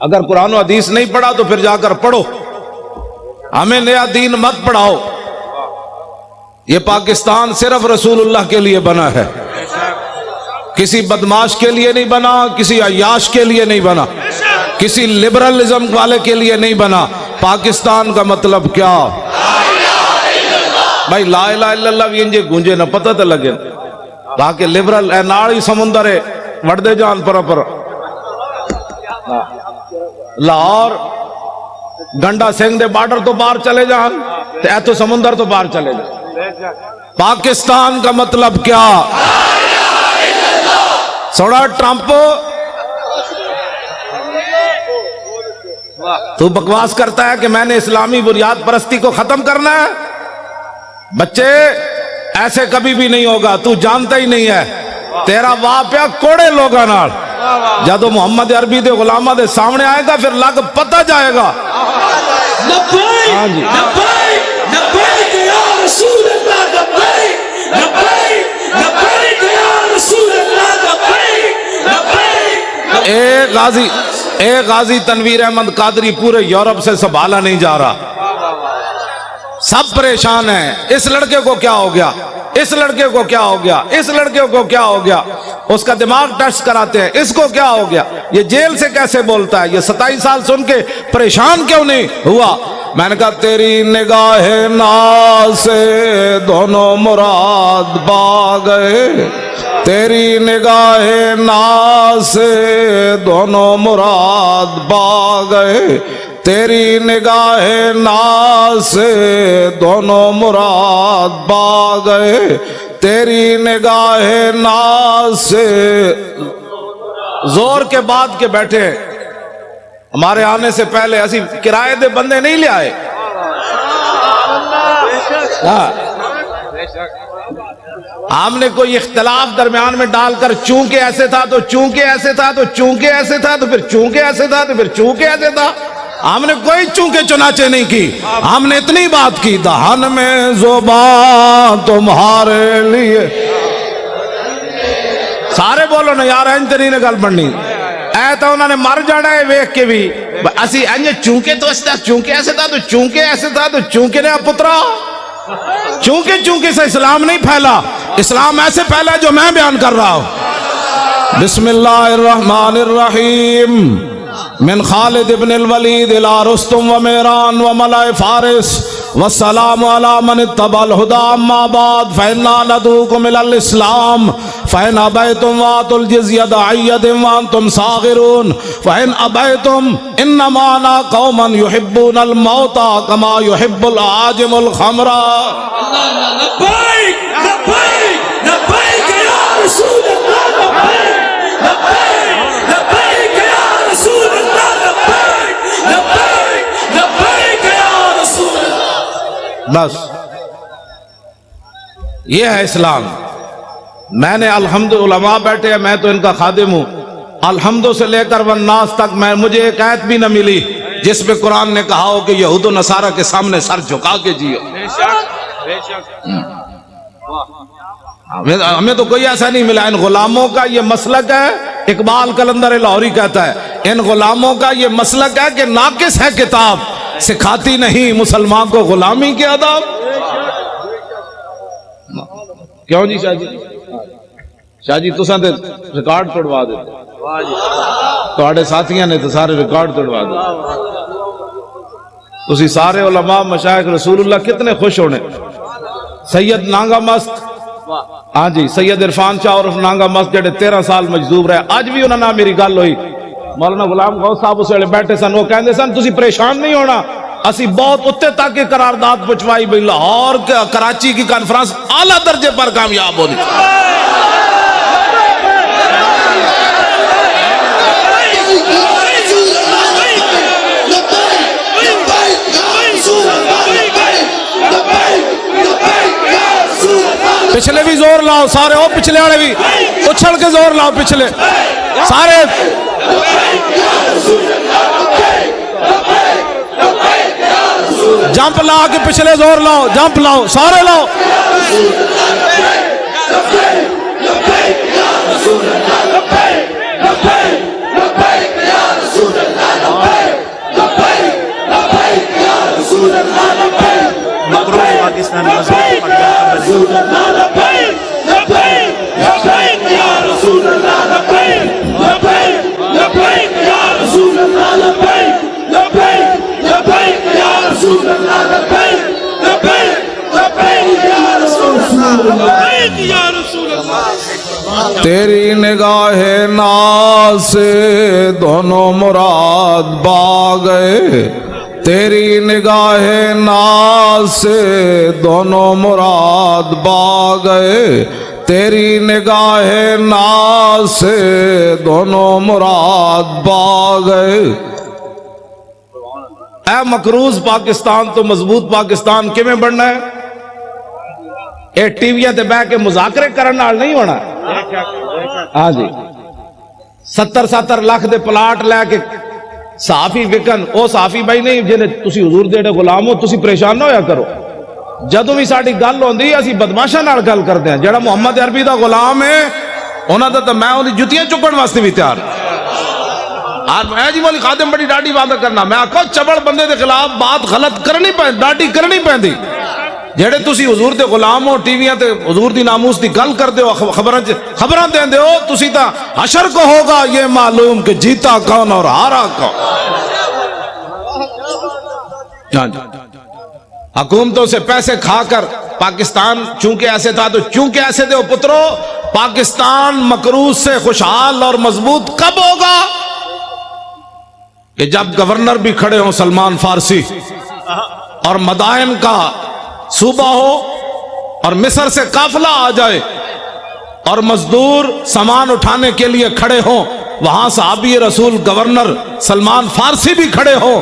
اگر قرآن و حدیث نہیں پڑھا تو پھر جا کر پڑھو، ہمیں نیا دین مت پڑھاؤ۔ یہ پاکستان صرف رسول اللہ کے لیے بنا ہے، کسی بدماش کے لیے نہیں بنا، کسی عیاش کے لیے نہیں بنا، کسی لبرلزم والے کے لیے نہیں بنا۔ پاکستان کا مطلب کیا؟ بھائی لا الہ الا اللہ بھی انجے گونجے نہ پتہ تو لگے باقی لبرل اے ناڑی سمندر ہے وڑ دے جان پر لاہور گنڈا سنگھ دے بارڈر تو باہر چلے جان اے تو سمندر تو باہر چلے جان۔ پاکستان کا مطلب کیا؟ سوڑا ٹرمپ تو بکواس کرتا ہے کہ میں نے اسلامی بنیاد پرستی کو ختم کرنا ہے۔ بچے ایسے کبھی بھی نہیں ہوگا، تو جانتا ہی نہیں ہے، تیرا واپیا کوڑے لوگا نال جدو محمد عربی دے غلامہ دے سامنے آئے گا پھر لگ پتہ جائے گا۔ لبیک لبیک لبیک یا رسول اللہ، لبیک لبیک لبیک یا رسول اللہ، لبیک لبیک۔ ایک غازی تنویر احمد قادری پورے یورپ سے سنبھالا نہیں جا رہا، سب پریشان ہیں۔ اس لڑکے کو کیا ہو گیا، اس لڑکے کو کیا ہو گیا، اس لڑکے کو کیا ہو گیا، اس کا دماغ ٹیسٹ کراتے ہیں، اس کو کیا ہو گیا، یہ جیل سے کیسے بولتا ہے، یہ 27 سال سن کے پریشان کیوں نہیں ہوا؟ میں نے کہا تیری نگاہ ناز سے دونوں مراد پا گئے، تیری نگاہ ناز سے دونوں مراد پا گئے، تیری نگاہ ناز سے دونوں مراد پا گئے، تیری نگاہ ناز سے۔ زور کے بعد کے بیٹھے ہمارے آنے سے پہلے اسی کرائے دے بندے نہیں لے آئے، ہم نے کوئی اختلاف درمیان میں ڈال کر چونکہ ایسے تھا تو چونکہ ایسے تھا تو چونکہ ایسے تھا تو پھر چونکہ ایسے تھا تو پھر چونکہ ایسے تھا، ہم نے کوئی چونکہ چنانچہ نہیں کی، ہم نے اتنی بات کی دہن میں زبان تمہارے لیے۔ سارے بولو نا یار انج تے نہیں گل بننی، اے تو انہوں نے مر جانا ہے ویکھ کے بھی اسی انج چونکہ تو اس طرح چونکہ ایسے تھا تو چونکہ ایسے تھا تو چونکہ نے پترا چونکہ سے اسلام نہیں پھیلا، اسلام ایسے پھیلا جو میں بیان کر رہا ہوں۔ بسم اللہ الرحمن الرحیم، من خالد ابن الولید الى رستم و میران و ملائ فارس والسلام علی من اتبع الہدی اما بعد فإنا ندعوکم الی الاسلام فإن ابیتم وآتوا الجزیۃ عن ید وانتم صاغرون فإن ابیتم انما انا قوما یحبون الموت کما یحب العاجم الخمر۔ لبیک لبیک لبیک یا رسول اللہ، لبیک لبیک لبیک یا رسول اللہ، لبیک لبیک لبیک یا رسول اللہ۔ بس یہ ہے اسلام۔ میں نے الحمد علماء بیٹھے ہیں، میں تو ان کا خادم ہوں، الحمد سے لے کر والناس تک مجھے ایک آیت بھی نہ ملی جس میں قرآن نے کہا ہو کہ یہود و نصارہ کے سامنے سر جھکا کے جیو۔ ہمیں تو کوئی ایسا نہیں ملا۔ ان غلاموں کا یہ مسلک ہے، اقبال قلندر لاہوری کہتا ہے ان غلاموں کا یہ مسلک ہے کہ ناقص ہے کتاب، سکھاتی نہیں مسلمان کو غلامی کے آداب۔ کیوں جی شاہ جی تساں تے ریکارڈ توڑوا دیتے، تواڈے ساتھیاں نے تو سارے ریکارڈ توڑوا دیتے۔ تسی سارے علماء مشائخ رسول اللہ کتنے خوش ہونے۔ سید نانگا مست، ہاں جی سید عرفان شاہ عرف نانگا مست جڑے 13 سال مجذوب رہے، اج بھی انہاں نال میری گل ہوئی، مولانا غلام غوث صاحب اس ویلے بیٹھے سن، وہ کہندے سن تسی پریشان نہیں ہونا، اسی بہت اتنے تک قرارداد پہنچوائی بھی، لاہور کراچی کی کانفرنس اعلیٰ درجے پر کامیاب ہونی۔ پچھلے بھی زور لاؤ سارے، او پچھلے والے بھی اچھل کے زور لاؤ، پچھلے سارے جمپ لا کے پچھلے زور لاؤ، جمپ لاؤ سارے لاؤ۔ تیری نگاہ ناز سے دونوں مراد با گئے، تیری نگاہ ناز سے دونوں مراد با گئے، تیری نگاہ ناز سے دونوں مراد با گئے۔ اے مقروض پاکستان تو مضبوط پاکستان کیویں بننا ہے؟ اے ٹی ویاں تے بہ کے مذاکرے کرن نال نہیں ہونا۔ ہاں جی 70 لاکھ دے پلاٹ لے کے صحافی وکن، او صحافی بھائی نہیں جنہیں تسی حضور دے غلام ہو، تسی پریشان نہ ہویا کرو۔ جدوں بھی ساڈی گل ہوندی اسی بدماشاں نال گل کردے ہیں، جڑا محمد عربی دا غلام ہے انہاں دا تے میں اودی جُتیاں چکن واسطے بھی تیار ہوں۔ اور میں جی مولی خادم بڑی ڈاڈی بات کرنا، میں آکھو چبڑ بندے دے خلاف بات غلط کرنی پہندی، ڈاڈی کرنی پہندی۔ جڑے تسی حضور دے غلام ہو، ٹی ویاں تے حضور دی ناموس دی گل کردے ہو، خبراں دیندے ہو، تسی تا حشر کو ہوگا یہ معلوم کہ جیتا کون اور ہارا کون۔ حکومتوں سے پیسے کھا کر پاکستان چونکہ ایسے تھا تو چونکہ ایسے تھے، پترو پاکستان مقروض سے خوشحال اور مضبوط کب ہوگا؟ کہ جب گورنر بھی کھڑے ہوں سلمان فارسی، اور مدائن کا صوبہ ہو، اور مصر سے قافلہ آ جائے، اور مزدور سامان اٹھانے کے لیے کھڑے ہوں، وہاں صحابی رسول گورنر سلمان فارسی بھی کھڑے ہوں،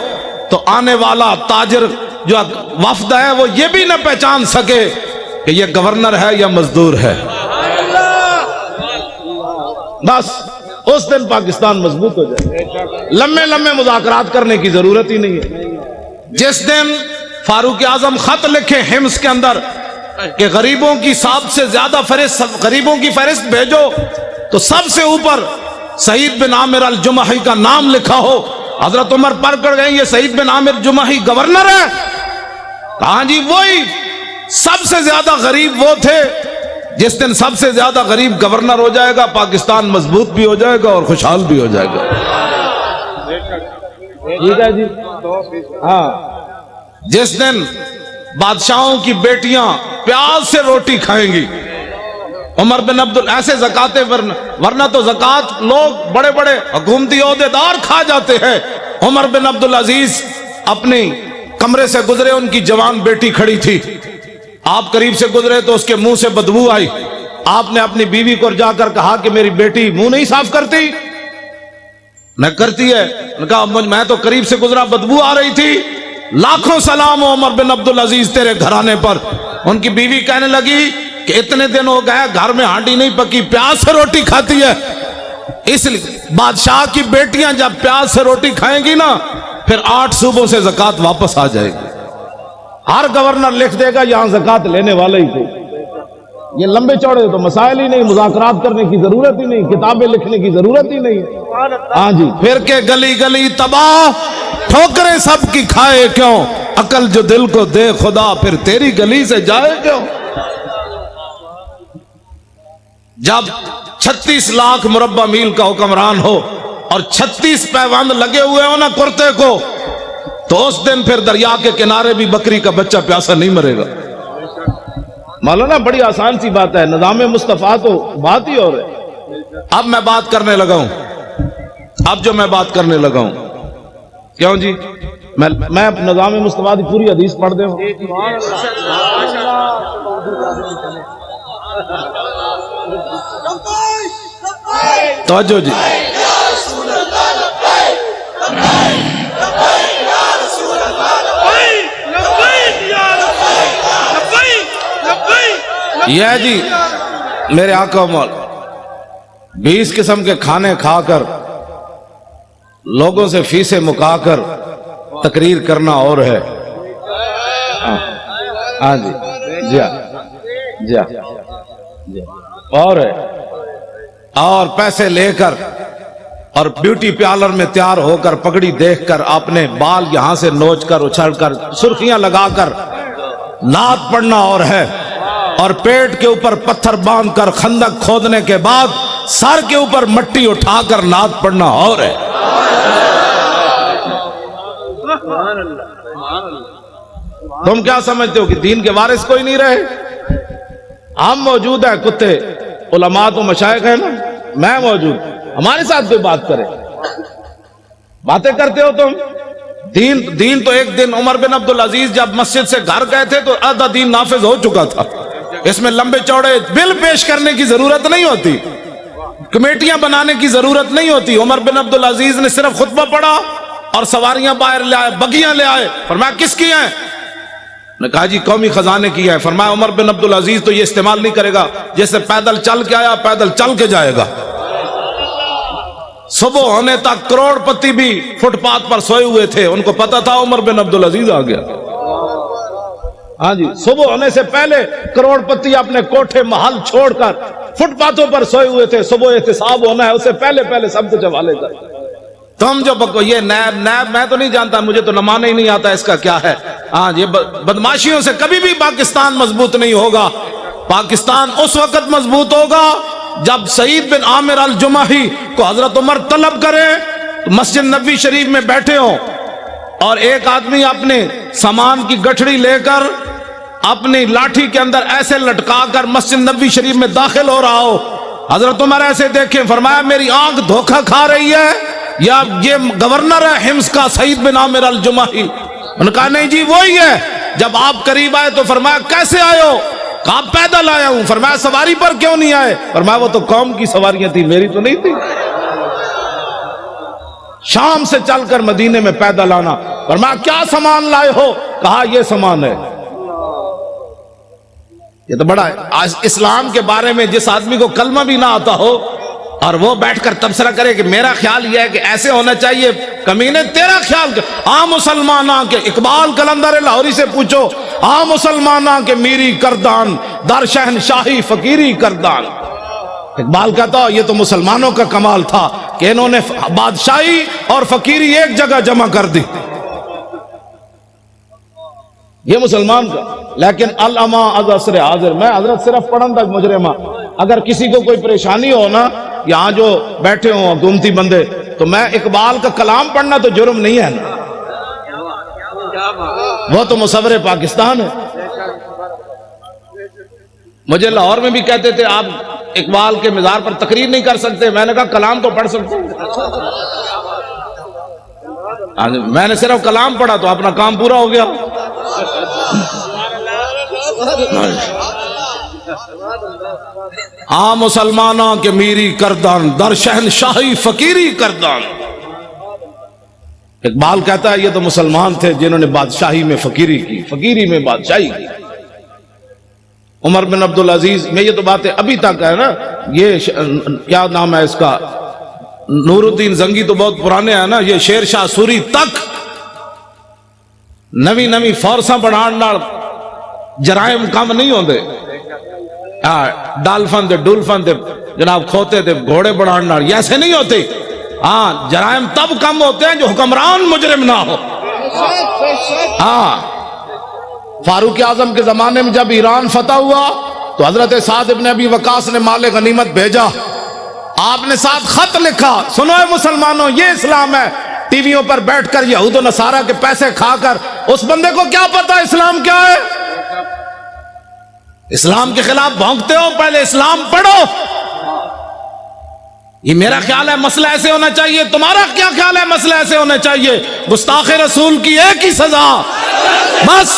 تو آنے والا تاجر جو وفد ہے وہ یہ بھی نہ پہچان سکے کہ یہ گورنر ہے یا مزدور ہے۔ بس اس دن پاکستان مضبوط ہو جائے، لمبے لمبے مذاکرات کرنے کی ضرورت ہی نہیں ہے۔ جس دن فاروق اعظم خط لکھے حمص کے اندر کہ غریبوں کی سب سے زیادہ غریبوں کی فہرست بھیجو، تو سب سے اوپر سعید بن عامر الجمحی کا نام لکھا ہو، حضرت عمر پڑھ کر گئے یہ سعید بن عامر جمحی گورنر ہے؟ کہاں جی وہی سب سے زیادہ غریب وہ تھے۔ جس دن سب سے زیادہ غریب گورنر ہو جائے گا، پاکستان مضبوط بھی ہو جائے گا اور خوشحال بھی ہو جائے گا۔ ٹھیک ہے جی، ہاں جس دن بادشاہوں کی بیٹیاں پیاز سے روٹی کھائیں گی، عمر بن ایسے زکاتے ورنہ تو زکات لوگ بڑے بڑے حکومتی عہدیدار کھا جاتے ہیں۔ عمر بن عبدالعزیز اپنی کمرے سے گزرے، ان کی جوان بیٹی کھڑی تھی، آپ قریب سے گزرے تو اس کے منہ سے بدبو آئی۔ آپ نے اپنی بیوی کو جا کر کہا کہ میری بیٹی منہ نہیں صاف کرتی؟ نہ کرتی ہے۔ نے کہا میں تو قریب سے گزرا، بدبو آ رہی تھی۔ لاکھوں سلام ہو عمر بن عبدالعزیز تیرے گھرانے پر۔ ان کی بیوی کہنے لگی کہ اتنے دن ہو گئے گھر میں ہانڈی نہیں پکی، پیاز سے روٹی کھاتی ہے۔ اس لیے بادشاہ کی بیٹیاں جب پیاز سے روٹی کھائیں گی نا، پھر 8 صوبوں سے زکات واپس آ جائے گی۔ ہر گورنر لکھ دے گا یہاں زکات لینے والے ہی تھے۔ یہ لمبے چوڑے تو مسائل ہی نہیں، مذاکرات کرنے کی ضرورت ہی نہیں، کتابیں لکھنے کی ضرورت ہی نہیں۔ ہاں جی، پھر کے گلی گلی تباہ، ٹھوکریں سب کی کھائے کیوں، عقل جو دل کو دے خدا پھر تیری گلی سے جائے کیوں۔ جب 36 لاکھ مربع میل کا حکمران ہو اور 36 پیوند لگے ہوئے ہو نا کرتے کو، تو اس دن پھر دریا کے کنارے بھی بکری کا بچہ پیاسا نہیں مرے گا۔ مولانا بڑی آسان سی بات ہے، نظام مصطفیٰ تو بات ہی اور ہے۔ اب میں بات کرنے لگا ہوں، اب جو میں بات کرنے لگا ہوں، کیوں جی میں نظام مصطفیٰ کی پوری حدیث پڑھ دے ہوں۔ توجہ جی، یہ جی میرے آقا مولا 20 قسم کے کھانے کھا کر لوگوں سے فیسیں مکا کر تقریر کرنا اور ہے۔ ہاں جی جی جی اور ہے، اور پیسے لے کر اور بیوٹی پارلر میں تیار ہو کر پگڑی دیکھ کر اپنے بال یہاں سے نوچ کر اچھل کر سرخیاں لگا کر نعت پڑھنا اور ہے، اور پیٹ کے اوپر پتھر باندھ کر خندق کھودنے کے بعد سر کے اوپر مٹی اٹھا کر نعت پڑھنا اور ہے۔ تم کیا سمجھتے ہو کہ دین کے وارث کوئی نہیں رہے؟ ہم موجود ہیں کتے علماء تو مشائخ ہیں نا، میں موجود، ہمارے ساتھ کوئی بات کرے، باتیں کرتے ہو تم۔ دین تو ایک دن عمر بن عبدالعزیز جب مسجد سے گھر گئے تھے تو آدھا دین نافذ ہو چکا تھا، اس میں لمبے چوڑے بل پیش کرنے کی ضرورت نہیں ہوتی، کمیٹیاں بنانے کی ضرورت نہیں ہوتی۔ عمر بن عبدالعزیز نے صرف خطبہ پڑھا اور سواریاں باہر لے آئے، بگیاں لے آئے، فرمایا کس کی ہیں؟ نے کہا جی قومی خزانے کی ہے۔ فرمایا عمر بن عبدالعزیز تو یہ استعمال نہیں کرے گا، جیسے پیدل چل کے آیا پیدل چل کے جائے گا۔ صبح ہونے تک کروڑ پتی بھی فٹ پاتھ پر سوئے ہوئے تھے، ان کو پتا تھا عمر بن عبدالعزیز آ گیا۔ ہاں جی، صبح ہونے سے پہلے کروڑ پتی اپنے کوٹھے محل چھوڑ کر فٹ پاتھوں پر سوئے ہوئے تھے، صبح احتساب ہونا ہے، اس سے پہلے سب کچھ حوالے کر۔ تم جو یہ نیب میں تو نہیں جانتا، مجھے تو نمانا ہی نہیں آتا اس کا کیا ہے۔ ہاں یہ بدماشیوں سے کبھی بھی پاکستان مضبوط نہیں ہوگا۔ پاکستان اس وقت مضبوط ہوگا جب سعید بن عامر الجمحی کو حضرت عمر طلب کرے، مسجد نبوی شریف میں بیٹھے ہوں اور ایک آدمی اپنے سامان کی گٹھڑی لے کر اپنی لاٹھی کے اندر ایسے لٹکا کر مسجد نبوی شریف میں داخل ہو رہا ہو، حضرت عمر ایسے دیکھیں، فرمایا میری آنکھ دھوکہ کھا رہی ہے یا یہ گورنر ہے حمص کا سعید بن عامر الجمحی؟ انہوں نے کہا نہیں جی وہی ہے۔ جب آپ قریب آئے تو فرمایا کیسے آئے ہو؟ کہا پیدل آیا ہوں۔ فرمایا سواری پر کیوں نہیں آئے؟ فرمایا وہ تو قوم کی سواریاں تھی، میری تو نہیں تھی۔ شام سے چل کر مدینے میں پیدل آنا۔ فرمایا کیا سامان لائے ہو؟ کہا یہ سامان ہے۔ یہ تو بڑا ہے۔ آج اسلام کے بارے میں جس آدمی کو کلمہ بھی نہ آتا ہو اور وہ بیٹھ کر تبصرہ کرے کہ میرا خیال یہ ہے کہ ایسے ہونا چاہیے، کمینے تیرا خیال عام مسلمانہ کے اقبال قلندر لاہوری سے پوچھو، عام مسلمانہ کے میری کردان در شہنشاہی فقیری کردان۔ اقبال کہتا یہ تو مسلمانوں کا کمال تھا کہ انہوں نے بادشاہی اور فقیری ایک جگہ جمع کر دی، یہ مسلمان کا۔ لیکن العما از عصر حاضر، میں حضرت صرف پڑھن تک مجرمہ، اگر کسی کو کوئی پریشانی ہو نا، یہاں جو بیٹھے ہوں حکومتی بندے، تو میں اقبال کا کلام پڑھنا تو جرم نہیں ہے نا، وہ تو مصور پاکستان ہے۔ مجھے لاہور میں بھی کہتے تھے آپ اقبال کے مزار پر تقریر نہیں کر سکتے، میں نے کہا کلام تو پڑھ سکتے ہیں۔ میں نے صرف کلام پڑھا تو اپنا کام پورا ہو گیا۔ عام مسلمانوں کے میری کردان در شہنشاہی فقیری کردان۔ اقبال کہتا ہے یہ تو مسلمان تھے جنہوں نے بادشاہی میں فقیری کی، فقیری میں بادشاہی کی۔ عمر بن عبدالعزیز میں یہ تو باتیں ابھی تک ہے نا، یہ کیا نام ہے اس کا، نور الدین زنگی تو بہت پرانے ہیں نا، یہ شیر شاہ سوری تک نوی فورساں بڑھان نال جرائم کم نہیں ہوندے۔ ڈالفن دے ڈولفن دے جناب کھوتے دے گھوڑے بڑھان نال یہ ایسے نہیں ہوتے۔ ہاں جرائم تب کم ہوتے ہیں جو حکمران مجرم نہ ہو۔ ہاں فاروق اعظم کے زمانے میں جب ایران فتح ہوا تو حضرت سعد ابن ابی وقاص نے مال غنیمت بھیجا، آپ نے ساتھ خط لکھا، سنو اے مسلمانوں یہ اسلام ہے۔ ٹی ویوں پر بیٹھ کر یہود و نصارہ کے پیسے کھا کر اس بندے کو کیا پتا اسلام کیا ہے؟ اسلام کے خلاف بھونکتے ہو، پہلے اسلام پڑھو۔ یہ میرا خیال ہے مسئلہ ایسے ہونا چاہیے، تمہارا کیا خیال ہے مسئلہ ایسے ہونا چاہیے؟ گستاخ رسول کی ایک ہی سزا، بس۔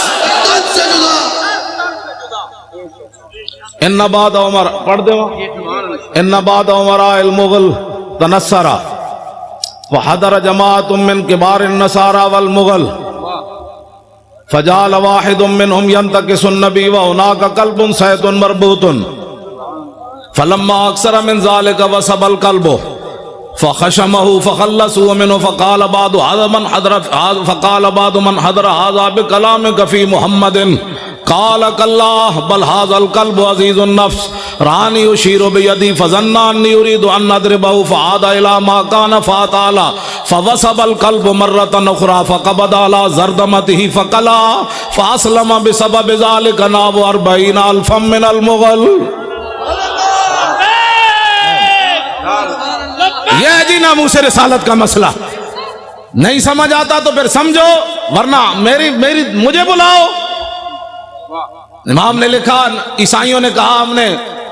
ان بعد عمر پڑھ دے ان بعد عمراء المغل تنصرا وحضر جماعت من کبار النصارى والمغل فجعل واحد منهم ينتكس النبي وهناك كلب صيد مربوط فلما اكثر من ذلك وسب الكلب فخشمه فخلصوا منه فقال بعض من حضر هذا بكلامك في محمد قال كالله بل هذا الكلب عزيز النفس راني يشير بيدي فظن اني اريد ان اضربه فعاد الى ما كان فاتعالى فوسب الكلب مرة اخرى فقبض على زردمته فقلا فاسلم بسبب ذلك نحو 40,000 من المغل۔ یہ ہے جی ناموس رسالت کا مسئلہ۔ نہیں سمجھ آتا تو پھر سمجھو، ورنہ مجھے بلاؤ۔ امام نے لکھا، عیسائیوں نے کہا ہم نے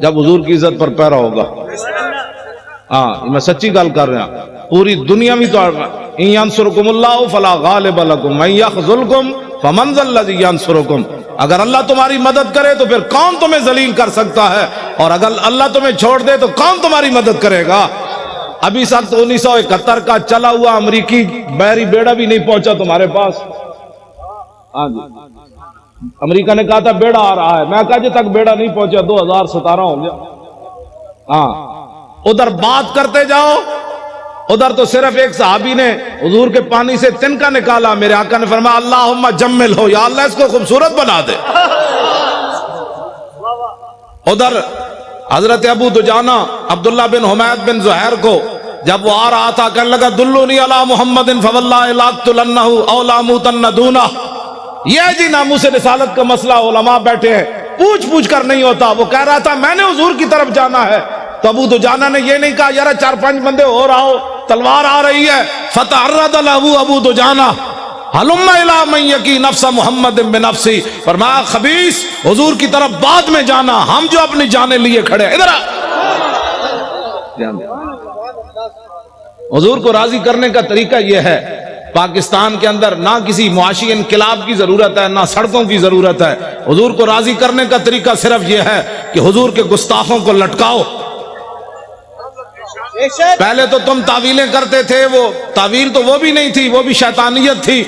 جب حضور کی عزت پر پیرا ہوگا. ہاں میں سچی گل کر رہا ہوں. پوری دنیا میں تو ان ینصرکم اللہ فلا غالب لکم من یخذلکم فمن ذا الذی ینصرکم. اگر اللہ تمہاری مدد کرے تو پھر کون تمہیں ذلیل کر سکتا ہے، اور اگر اللہ تمہیں چھوڑ دے تو کون تمہاری مدد کرے گا. ابھی سخت 1971 کا چلا ہوا امریکی بحری بیڑا بھی نہیں پہنچا تمہارے پاس. ہاں جی امریکہ نے کہا تھا بیڑا آ رہا ہے، میں کہا جی تک بیڑا نہیں پہنچا 2017 ہو گیا. ہاں ادھر بات کرتے جاؤ، ادھر تو صرف ایک صحابی نے حضور کے پانی سے تنکا نکالا، میرے آقا نے فرمایا اللہم جمل ہو، یا اللہ اس کو خوبصورت بنا دے. ادھر حضرت ابو دجانہ عبداللہ بن حمید بن زہیر کو جب وہ آ رہا تھا کہنے لگا دلونی علی محمد فواللہ لاقتلنہ او لاموتن دونہ. یہ جی ناموس رسالت کا مسئلہ علماء بیٹھے ہیں، پوچھ پوچھ کر نہیں ہوتا. وہ کہہ رہا تھا میں نے حضور کی طرف جانا ہے، تو ابو دجانہ نے یہ نہیں کہا یار 4-5 بندے ہو رہا ہو، تلوار آ رہی ہے. فتعرض له ابو دجانہ حلم الی من یکی نفس محمد بنفسی. فرمایا خبیث حضور کی طرف بعد میں جانا، ہم جو اپنی جانیں لیے کھڑے. ادھر حضور کو راضی کرنے کا طریقہ یہ ہے. پاکستان کے اندر نہ کسی معاشی انقلاب کی ضرورت ہے، نہ سڑکوں کی ضرورت ہے. حضور کو راضی کرنے کا طریقہ صرف یہ ہے کہ حضور کے گستاخوں کو لٹکاؤ. پہلے تو تم تعویلیں کرتے تھے، وہ تعویل تو وہ بھی نہیں تھی، وہ بھی شیطانیت تھی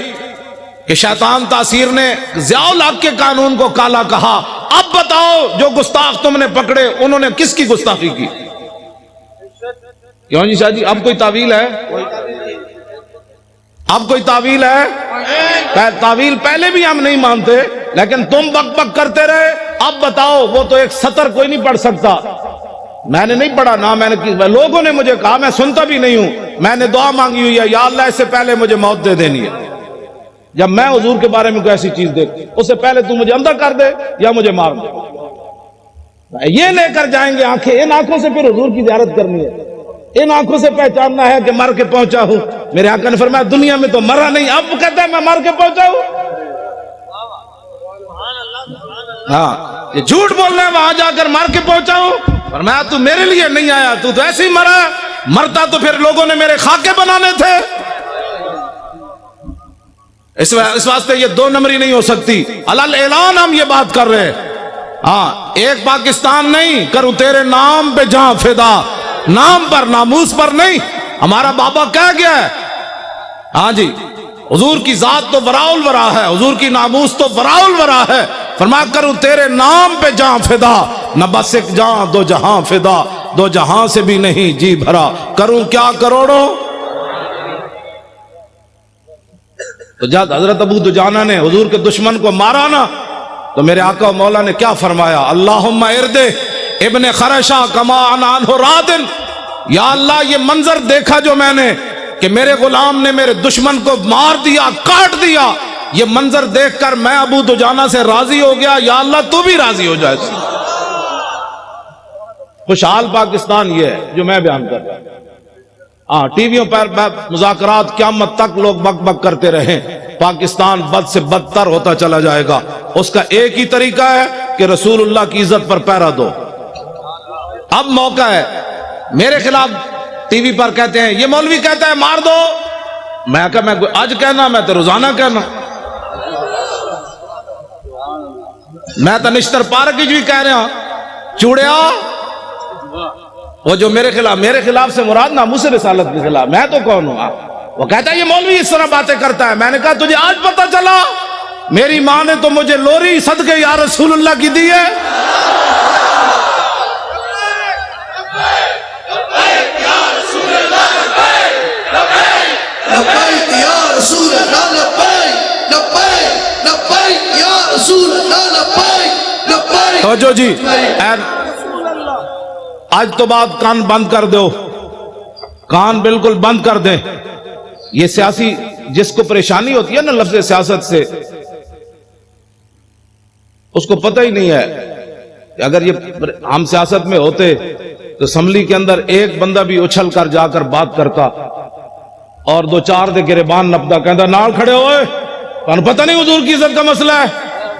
کہ شیطان تاثیر نے ضیاء الحق کے قانون کو کالا کہا. اب بتاؤ جو گستاخ تم نے پکڑے انہوں نے کس کی گستاخی کی؟ کیوں جی شاہ جی اب کوئی تعویل ہے؟ اب کوئی تعویل ہے؟ تعویل پہلے بھی ہم نہیں مانتے لیکن تم بک بک کرتے رہے. اب بتاؤ وہ تو ایک سطر کوئی نہیں پڑھ سکتا. میں نے نہیں پڑھا نہ میں نے، لوگوں نے مجھے کہا، میں سنتا بھی نہیں ہوں. میں نے دعا مانگی ہوئی ہے یا اللہ اس سے پہلے مجھے موت دے دینی ہے. جب میں حضور کے بارے میں کوئی ایسی چیز دیکھ اس سے پہلے تو مجھے اندر کر دے یا مجھے مار دے. یہ لے کر جائیں گے آنکھیں، ان آنکھوں سے پھر حضور کی زیارت کرنی ہے. ان آنکھوں سے پہچاننا ہے کہ مر کے پہنچا ہوں. میرے آقا نے فرمایا دنیا میں تو مرا نہیں، اب کہتا ہے میں مر کے پہنچا ہوں. ہاں یہ جھوٹ بول رہے ہیں، وہاں جا کر مر کے پہنچا ہوں. فرمایا تو میرے لیے نہیں آیا، تو ایسے ہی مرا. مرتا تو پھر لوگوں نے میرے خاکے بنانے تھے. اس واسطے یہ 2 نمبری نہیں ہو سکتی. علل اعلان ہم یہ بات کر رہے ہیں. ہاں ایک پاکستان نہیں، کروں تیرے نام پہ جہاں فدا، نام پر ناموس پر نہیں. ہمارا بابا کہہ گیا ہے ہاں جی حضور کی ذات تو وراء الورا ہے، حضور کی ناموس تو وراء الورا ہے. فرمایا کروں تیرے نام پہ جہاں فدا، نہ بس ایک جہاں 2 جہاں فدا، 2 جہاں سے بھی نہیں جی بھرا، کروں کیا کروڑوں. تو جب حضرت ابو دجانہ نے حضور کے دشمن کو مارا نا تو میرے آقا و مولا نے کیا فرمایا؟ اللہم اردے ابن خرشہ کما عنہ رادن. یا اللہ یہ منظر دیکھا جو میں نے کہ میرے غلام نے میرے دشمن کو مار دیا، کاٹ دیا، یہ منظر دیکھ کر میں ابو دجانہ سے راضی ہو گیا. یا اللہ تو بھی راضی ہو جائے. خوشحال پاکستان یہ ہے جو میں بیان کر رہا ہوں. ہاں ٹی ویوں پر مذاکرات قیامت تک لوگ بک بک کرتے رہیں. پاکستان بد سے بدتر ہوتا چلا جائے گا. اس کا ایک ہی طریقہ ہے کہ رسول اللہ کی عزت پر پیرا دو. اب موقع ہے. میرے خلاف ٹی وی پر کہتے ہیں یہ مولوی کہتا ہے مار دو. میں کہا میں آج کہنا، میں تو روزانہ کہنا. میں تو نشتر پارک بھی کہہ رہا چوڑیا وہ جو میرے خلاف سے مراد ناموس رسالت کے خلاف. میں تو کون ہوں؟ وہ کہتا ہے یہ مولوی اس طرح باتیں کرتا ہے. میں نے کہا تجھے آج پتہ چلا؟ میری ماں نے تو مجھے لوری صدقے یا رسول اللہ کی دی ہے. توجہ جی آج تو بات کان بند کر دو، کان بالکل بند کر دیں. یہ سیاسی جس کو پریشانی ہوتی ہے نا لفظ سیاست سے، اس کو پتہ ہی نہیں ہے کہ اگر یہ ہم سیاست میں ہوتے تو اسمبلی کے اندر ایک بندہ بھی اچھل کر جا کر بات کرتا اور 2-4 دے گریبان نپتا کہتا نال کھڑے ہوئے، تمہیں پتہ نہیں حضور کی عزت کا مسئلہ ہے.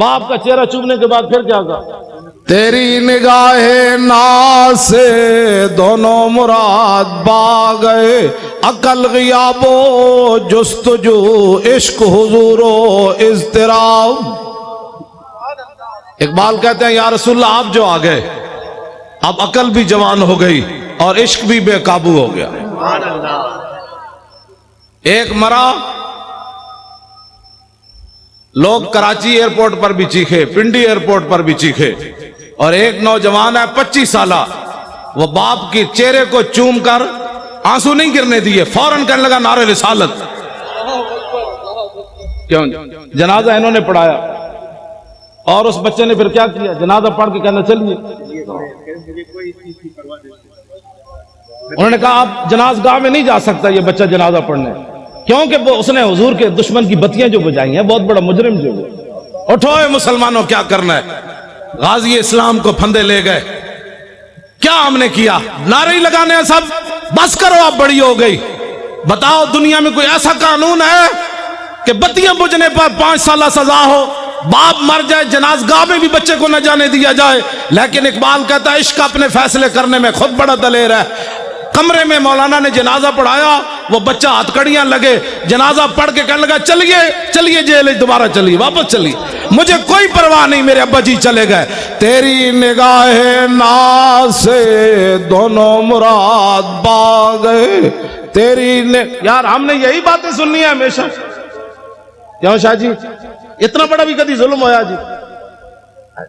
باپ کا چہرہ چومنے کے بعد پھر کیا کہا؟ تیری نگاہ ناز سے دونوں مراد با گئے، عقل غیاب و جستجو، عشق حضور و اضطراب۔ اقبال کہتے ہیں یا رسول اللہ آپ جو آ گئے، اب عقل بھی جوان ہو گئی اور عشق بھی بے قابو ہو گیا۔ ایک مرا، لوگ کراچی ایئرپورٹ پر بھی چیخے، پنڈی ایئرپورٹ پر بھی چیخے، اور ایک نوجوان ہے 25 سالہ، وہ باپ کی چہرے کو چوم کر آنسو نہیں گرنے دیے، فوراً کہنے لگا نعرہ رسالت۔ کیوں؟ جنازہ انہوں نے پڑھایا، اور اس بچے نے پھر کیا کیا؟ جنازہ پڑھ کے کہنا چلیے، انہوں نے کہا آپ جناز گاہ میں نہیں جا سکتا یہ بچہ جنازہ پڑھنے، کیونکہ اس نے حضور کے دشمن کی بتیاں جو بجائی ہیں، بہت بڑا مجرم جو ہے۔ اٹھو اے مسلمانوں، کیا کرنا ہے؟ غازی اسلام کو پھندے لے گئے، کیا ہم نے کیا؟ نعرے لگانے ہیں سب، بس کرو اب بڑی ہو گئی۔ بتاؤ دنیا میں کوئی ایسا قانون ہے کہ بتیاں بجھنے پر 5 سالہ سزا ہو، باپ مر جائے جنازگاہ میں بھی بچے کو نہ جانے دیا جائے؟ لیکن اقبال کہتا ہے عشق اپنے فیصلے کرنے میں خود بڑا دلیر ہے۔ کمرے میں مولانا نے جنازہ پڑھایا، وہ بچہ ہاتھ کڑیاں لگے، جنازہ پڑھ کے کہنے لگا چلیے چلیے جیل دوبارہ چلیے، واپس چلیے، مجھے کوئی پرواہ نہیں، میرے ابا جی چلے گئے۔ تیری نگاہ ناز سے دونوں مراد با گئے، یار ہم نے یہی باتیں سننی ہے ہمیشہ۔ کیوں شاہ جی؟ اتنا بڑا بھی کبھی ظلم ہوا جی؟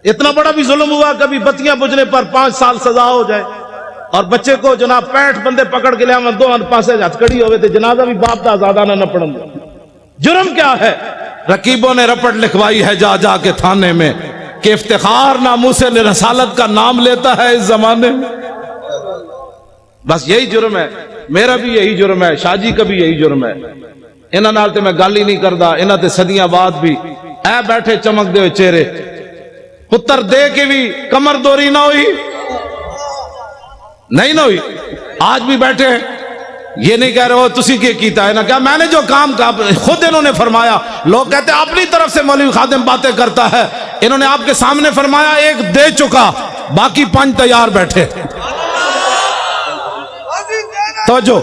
اتنا بڑا بھی ظلم ہوا کبھی بتیاں بجھنے پر 5 سال سزا ہو جائے، اور بچے کو جناب 65 بندے پکڑ کے لیا، دو پاسے ہتھکڑی ہوئے تھے، جنازہ بھی باپ دا آزادانہ نہ پڑھن دے۔ جرم کیا ہے؟ رقیبوں نے رپٹ لکھوائی ہے جا جا کے تھانے میں کہ افتخار ناموس رسالت کا نام لیتا ہے اس زمانے میں۔ بس یہی جرم ہے، میرا بھی یہی جرم ہے، شاہ جی کا بھی یہی جرم ہے۔ انہاں نال تے میں گل ہی نہیں کردا، انہاں تے صدیاں بعد بھی اے بیٹھے چمک دے ہوئے چہرے، پتر دے کے بھی کمر دوری نہ ہوئی، نہیں نہ ہوئی، آج بھی بیٹھے ہیں۔ یہ نہیں کہہ رہے ہو تسی کیا کیتا ہے نا، کیا میں نے جو کام کا خود انہوں نے فرمایا۔ لوگ کہتے ہیں اپنی طرف سے مولوی خادم باتیں کرتا ہے، انہوں نے آپ کے سامنے فرمایا ایک دے چکا، باقی 5 تیار بیٹھے۔ توجہ،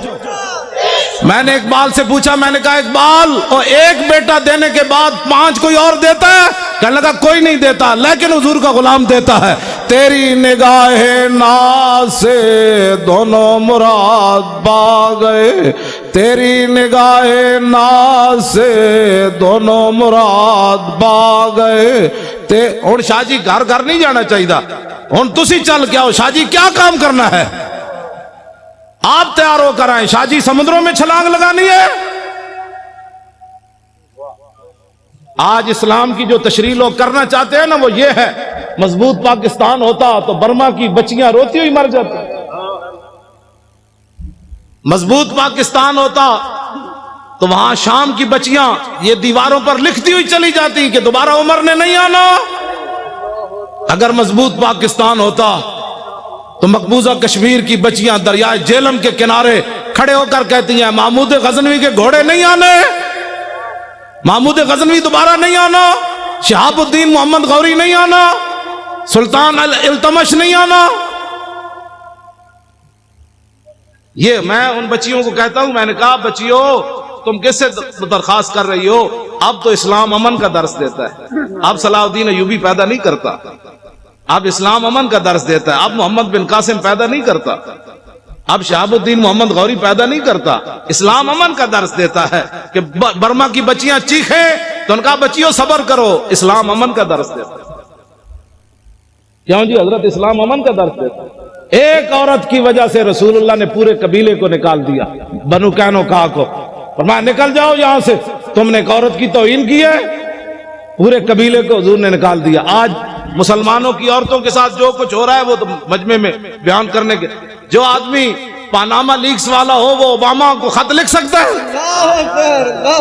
میں نے اقبال سے پوچھا، میں نے کہا اقبال اور ایک بیٹا دینے کے بعد 5 کوئی اور دیتا ہے؟ کہنے لگا کوئی نہیں دیتا، لیکن حضور کا غلام دیتا ہے۔ تیری نگاہ ناز سے دونوں مراد با گئے، تیری نگاہ ناز سے دونوں مراد با گئے۔ ہن شاہ جی گھر گھر نہیں جانا چاہیے، ہن تسی چل کے آؤ، شاہ جی کیا کام کرنا ہے؟ آپ تیار ہو کر آئیں، شاہ جی سمندروں میں چھلانگ لگانی ہے۔ آج اسلام کی جو تشریح لوگ کرنا چاہتے ہیں نا، وہ یہ ہے مضبوط پاکستان ہوتا تو برما کی بچیاں روتی ہوئی مر جاتی، مضبوط پاکستان ہوتا تو وہاں شام کی بچیاں یہ دیواروں پر لکھتی ہوئی چلی جاتی کہ دوبارہ عمر نے نہیں آنا۔ اگر مضبوط پاکستان ہوتا تو مقبوضہ کشمیر کی بچیاں دریائے جیلم کے کنارے کھڑے ہو کر کہتی ہیں محمود غزنوی کے گھوڑے نہیں آنے، محمود غزنوی دوبارہ نہیں آنا، شہاب الدین محمد غوری نہیں آنا، سلطان التمش نہیں آنا۔ یہ میں ان بچیوں کو کہتا ہوں، میں نے کہا بچیوں تم کس سے درخواست کر رہی ہو؟ اب تو اسلام امن کا درس دیتا ہے، اب صلاح الدین ایوبی پیدا نہیں کرتا، اب اسلام امن کا درس دیتا ہے، اب محمد بن قاسم پیدا نہیں کرتا، اب شہاب الدین محمد غوری پیدا نہیں کرتا، اسلام امن کا درس دیتا ہے کہ برما کی بچیاں چیخیں تو ان کا بچیوں صبر کرو، اسلام امن کا درس دیتا ہے۔ کیوں جی حضرت اسلام امن کا درس دیتا ہے۔ ایک عورت کی وجہ سے رسول اللہ نے پورے قبیلے کو نکال دیا، بنو قینقاع کو، فرمایا نکل جاؤ یہاں سے، تم نے ایک عورت کی توہین کی ہے، پورے قبیلے کو حضور نے نکال دیا۔ آج مسلمانوں کی عورتوں کے ساتھ جو کچھ ہو رہا ہے وہ تو مجمع میں بیان کرنے کے، جو آدمی پاناما لیکس والا ہو وہ اوباما کو خط لکھ سکتا ہے؟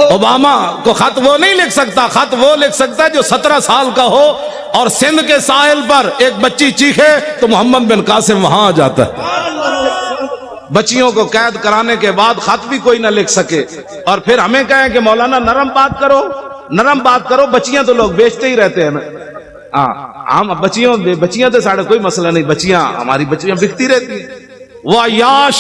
اوباما کو خط وہ نہیں لکھ سکتا، خط وہ لکھ سکتا ہے جو 17 سال کا ہو اور سندھ کے ساحل پر ایک بچی چیخے تو محمد بن قاسم وہاں آ جاتا ہے۔ بچیوں کو قید کرانے کے بعد خط بھی کوئی نہ لکھ سکے اور پھر ہمیں کہیں کہ مولانا نرم بات کرو، نرم بات کرو. بچیاں تو لوگ بیچتے ہی رہتے ہیں نا. ہاں ہم بچیاں تو ساڑھے کوئی مسئلہ نہیں, بچیاں ہماری بچیاں بکتی رہتی ہیں. وہ عیاش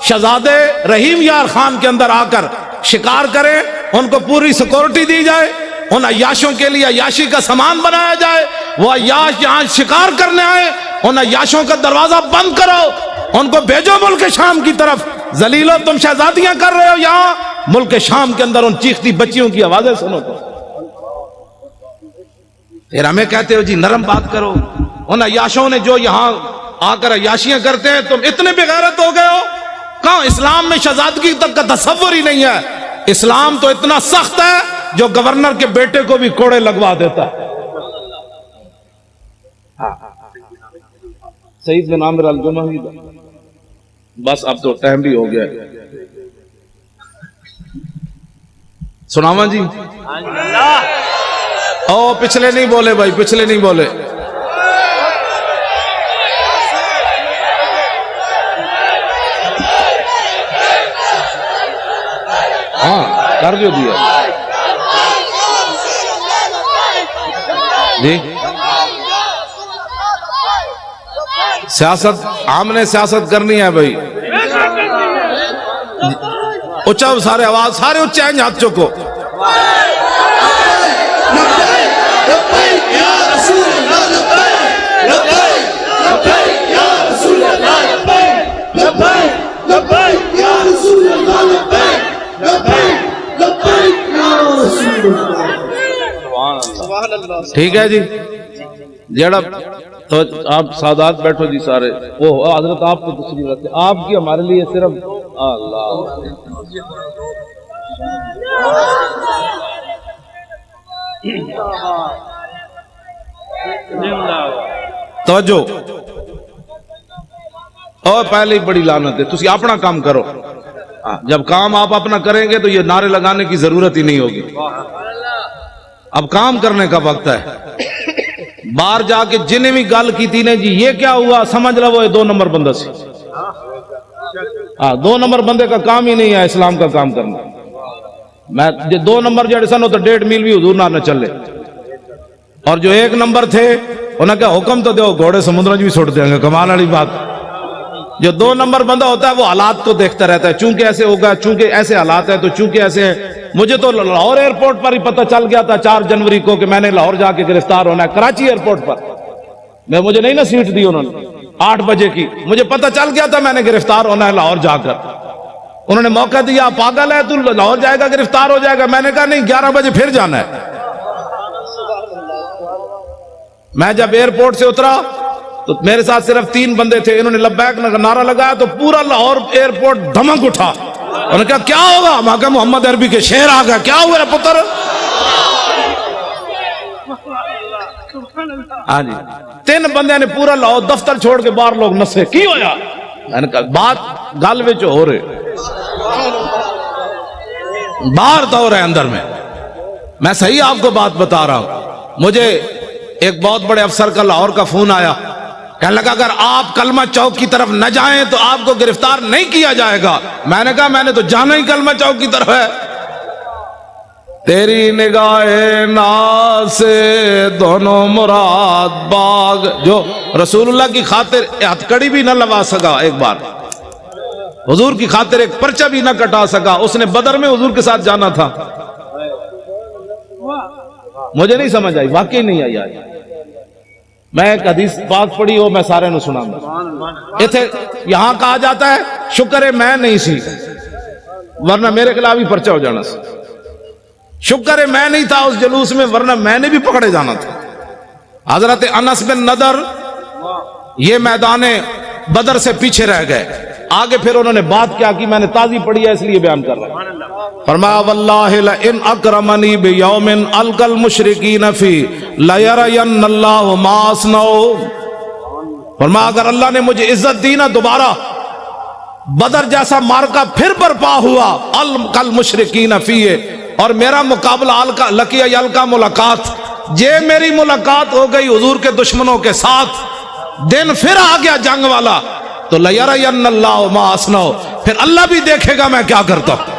شہزادے رحیم یار خان کے اندر آ کر شکار کریں, ان کو پوری سیکورٹی دی جائے, ان عیاشوں کے لیے عیاشی کا سامان بنایا جائے. وہ عیاش یہاں شکار کرنے آئے, ان عیاشوں کا دروازہ بند کرو, ان کو بھیجو ملک شام کی طرف. ذلیلو تم شہزادیاں کر رہے ہو یہاں, ملک شام کے اندر ان چیختی بچیوں کی آوازیں سنو. تو پھر ہمیں کہتے ہو جی نرم بات کرو. ان عیاشوں نے جو یہاں آ کر عیاشیاں کرتے ہیں, تم اتنے بغیرت ہو گئے ہو. کہاں اسلام میں شہزادگی تک کا تصور ہی نہیں ہے. اسلام تو اتنا سخت ہے جو گورنر کے بیٹے کو بھی کوڑے لگوا دیتا ہے. سعید بن عامر الجمحی. بس اب تو ٹائم بھی ہو گیا. سناواں جی. او پچھلے نہیں بولے بھائی, پچھلے نہیں بولے. ہاں کر جو دیا جی. سیاست عام نے سیاست کرنی ہے بھائی. اچھا سارے آواز, سارے اچھے ہیں, ہاتھ چکو. ٹھیک ہے جی. جڑا تو آپ سادات بیٹھو جی سارے. وہ حضرت آپ کو تشریف رکھتے, آپ کی ہمارے لیے صرف اللہ. توجہ. اور پہلے ہی بڑی لعنت ہے, تسی اپنا کام کرو. جب کام آپ اپنا کریں گے تو یہ نعرے لگانے کی ضرورت ہی نہیں ہوگی. اب کام کرنے کا وقت ہے. باہر جا کے جنہیں بھی گل کی تھی نے جی یہ کیا ہوا, سمجھ لو وہ 2 نمبر بندہ سی. 2 نمبر بندے کا کام ہی نہیں ہے اسلام کا کام کرنا. میں 2 نمبر جڑے سن تو 1.5 میل بھی حضور نہ چلے. اور جو 1 نمبر تھے انہوں نے کہا حکم تو دو, گھوڑے سمندر بھی چھوڑ دیں گے. کمال والی بات. جو 2 نمبر بندہ ہوتا ہے وہ حالات کو دیکھتا رہتا ہے, چونکہ ایسے ہوگا, چونکہ ایسے حالات ہیں, تو چونکہ ایسے ہیں. مجھے تو لاہور ایئرپورٹ پر ہی پتہ چل گیا تھا 4 جنوری کو کہ میں نے لاہور جا کے گرفتار ہونا ہے. کراچی ایئرپورٹ پر مجھے نہیں نا سیٹ دی انہوں نے 8 بجے کی, مجھے پتہ چل گیا تھا میں نے گرفتار ہونا ہے لاہور جا کر. انہوں نے موقع دیا, پاگل ہے تو لاہور جائے گا گرفتار ہو جائے گا. میں نے کہا نہیں, 11 بجے پھر جانا ہے. میں جب ایئرپورٹ سے اترا تو میرے ساتھ صرف 3 بندے تھے. انہوں نے لبیک نعرہ لگایا تو پورا لاہور ایئرپورٹ دھمک اٹھا. انہوں نے کہا کیا ہوگا؟ میں کہا محمد عربی کے شعر آ گیا. کیا ہوا پتر؟ ہاں جی. 3 بندے نے پورا لاہور دفتر چھوڑ کے باہر لوگ نسے. کی ہویا؟ میں نے کہا بات گل وچ ہو رہے, باہر تو ہو رہے اندر میں صحیح آپ کو بات بتا رہا ہوں. مجھے ایک بہت بڑے افسر کا لاہور کا فون آیا, کہنے لگا اگر آپ کلمہ چوک کی طرف نہ جائیں تو آپ کو گرفتار نہیں کیا جائے گا. میں نے کہا میں نے تو جانا ہی کلمہ چوک کی طرف ہے. تیری نگاہ ناز سے دونوں مراد باغ. جو رسول اللہ کی خاطر ہتھکڑی بھی نہ لگا سکا, ایک بار حضور کی خاطر ایک پرچہ بھی نہ کٹا سکا, اس نے بدر میں حضور کے ساتھ جانا تھا. مجھے نہیں سمجھ آئی, واقعی نہیں آئی. آج میں ایک حدیث پاک پڑھی ہو, میں سارے نو سنا گا. یہاں کہا جاتا ہے شکر ہے میں نہیں سی, ورنہ میرے خلاف ہی پرچہ ہو جانا سی. شکر ہے میں نہیں تھا اس جلوس میں, ورنہ میں نے بھی پکڑے جانا تھا. حضرت انس بن نضر یہ میدان بدر سے پیچھے رہ گئے. آگے پھر انہوں نے بات کیا کی, میں نے تازی پڑھی ہے اس لیے بیان کر رہا ہوں. فرمایا واللہ لئن اکرمنی بیوم القى المشرکین فی لیرین اللہ ما اصنع. فرمایا اگر اللہ نے مجھے عزت دی نا, دوبارہ بدر جیسا مارکا پھر برپا ہوا القى المشرکین فی, اور میرا مقابلہ لقی القى ملاقات, میری ملاقات ہو گئی حضور کے دشمنوں کے ساتھ, دن پھر آ گیا جنگ والا, تو لیرین اللہ ما اصنع, پھر اللہ بھی دیکھے گا میں کیا کرتا ہوں.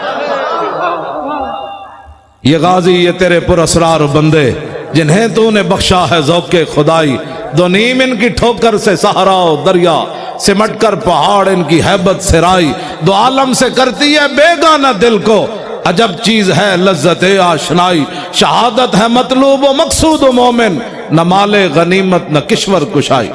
یہ غازی یہ تیرے پر اسرار بندے جنہیں تو نے بخشا ہے ذوق خدائی، دو نیم ان کی ٹھوکر سے صحرا و دریا، سمٹ کر پہاڑ ان کی ہیبت سرائی، دو عالم سے کرتی ہے بیگانہ دل کو، عجب چیز ہے لذت آشنائی، شہادت ہے مطلوب و مقصود و مومن، نہ مال غنیمت نہ کشور کشائی۔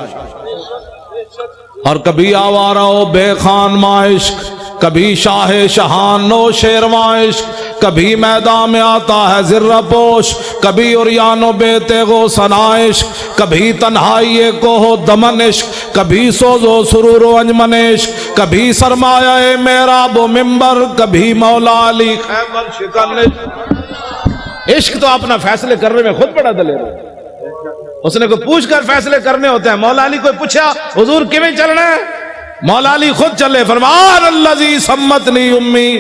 اور کبھی آوارہ و بے خان معاشق، کبھی شاہ شہان نو شیرواں عشق، کبھی میدان میں آتا ہے ذرہ پوش، کبھی عریان و بے تیغ و ثنا عشق، کبھی تنہائی کوہ و دمن عشق، کبھی سوز و سرور و انجمن عشق، کبھی سرمایہ محراب و منبر، کبھی مولا علی خیبر شکن عشق۔ عشق تو اپنا فیصلے کرنے میں خود بڑا دلیر ہے، اس نے کوئی پوچھ کر فیصلے کرنے ہوتے ہیں۔ مولا علی کوئی پوچھا حضور کیویں چلنا ہے، مولا علی خود چلے، فرمان الذی سمتنی امی۔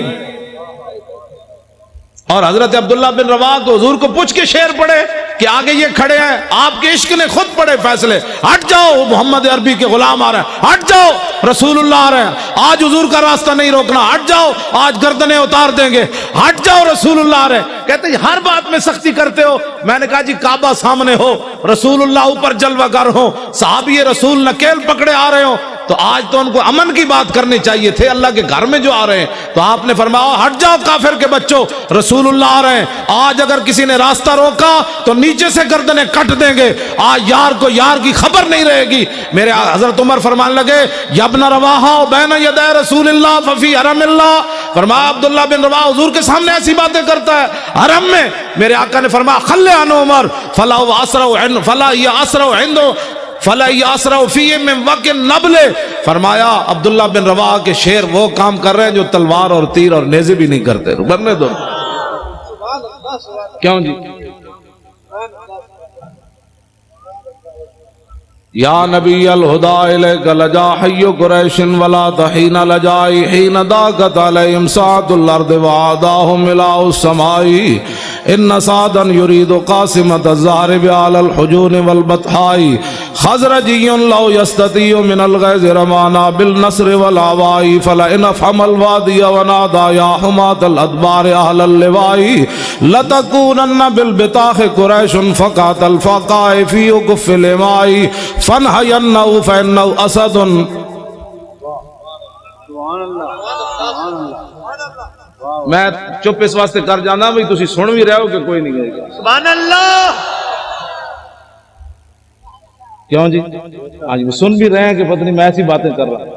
اور حضرت عبداللہ بن رواحہ کو حضور کو پوچھ کے شعر پڑھے کہ آگے یہ کھڑے ہیں، آپ کے عشق نے خود پڑھے فیصلے، ہٹ جاؤ محمد عربی کے غلام آ رہے ہیں، ہٹ جاؤ رسول اللہ آ رہے ہیں، آج حضور کا راستہ نہیں روکنا، ہٹ جاؤ آج گردنیں اتار دیں گے، ہٹ جاؤ رسول اللہ آ رہے ہیں۔ کہتے ہیں ہر بات میں سختی کرتے ہو، میں نے کہا جی کعبہ سامنے ہو، رسول اللہ اوپر جلوہ گر ہو، صحابی رسول نکیل پکڑے آ رہے ہو، تو آج تو ان کو امن کی بات کرنی چاہیے تھے، اللہ کے گھر میں جو آ رہے ہیں، تو آپ نے فرمایا ہٹ جاؤ کافر کے بچوں، رسول اللہ آ رہے ہیں، آج اگر کسی نے راستہ روکا تو نیچے سے گردنیں کٹ دیں گے، آج یار کو یار کی خبر نہیں رہے گی۔ میرے حضرت عمر فرمان لگے یا ابن رواحہ بین یدی رسول اللہ ففی حرم اللہ، فرمایا عبداللہ بن رواحہ حضور کے سامنے ایسی باتیں کرتا ہے حرم میں، میرے آقا نے فرمایا خلے عن عمر فلا یاسرع فیہ من وقع النبل، فرمایا عبداللہ بن رواحہ کے شعر وہ کام کر رہے ہیں جو تلوار اور تیر اور نیزے بھی نہیں کرتے، بننے دو۔ کیوں جی؟ یا نبی الہدا الیک لجا حی قریش ولا تحین لجائی حین داکت علیہم ساعت الارض وعاداہم الہ السمائی ان سعدا یرید قاسمت الزہرب علی الحجون والبطحائی خزرجی لو یستطیع من الغیظ رمانا بالنصر والعوائی فلئن افہم الوادی ونادا یا حمات الادبار اہل اللوائی لتکونن بالبطاخ قریش فقات الفقائی فی اکف الامائی فَنْحَيَنَّهُ فَإِنَّهُ أَسَدٌ۔ میں چپ اس واسطے کر جانا بھئی تسی سن بھی رہے ہو کہ کوئی نہیں گئے گا۔ سبحان اللہ۔ کیوں جی؟ آج بھی سن بھی رہے ہیں کہ پتہ نہیں میں ایسی باتیں کر رہا ہوں،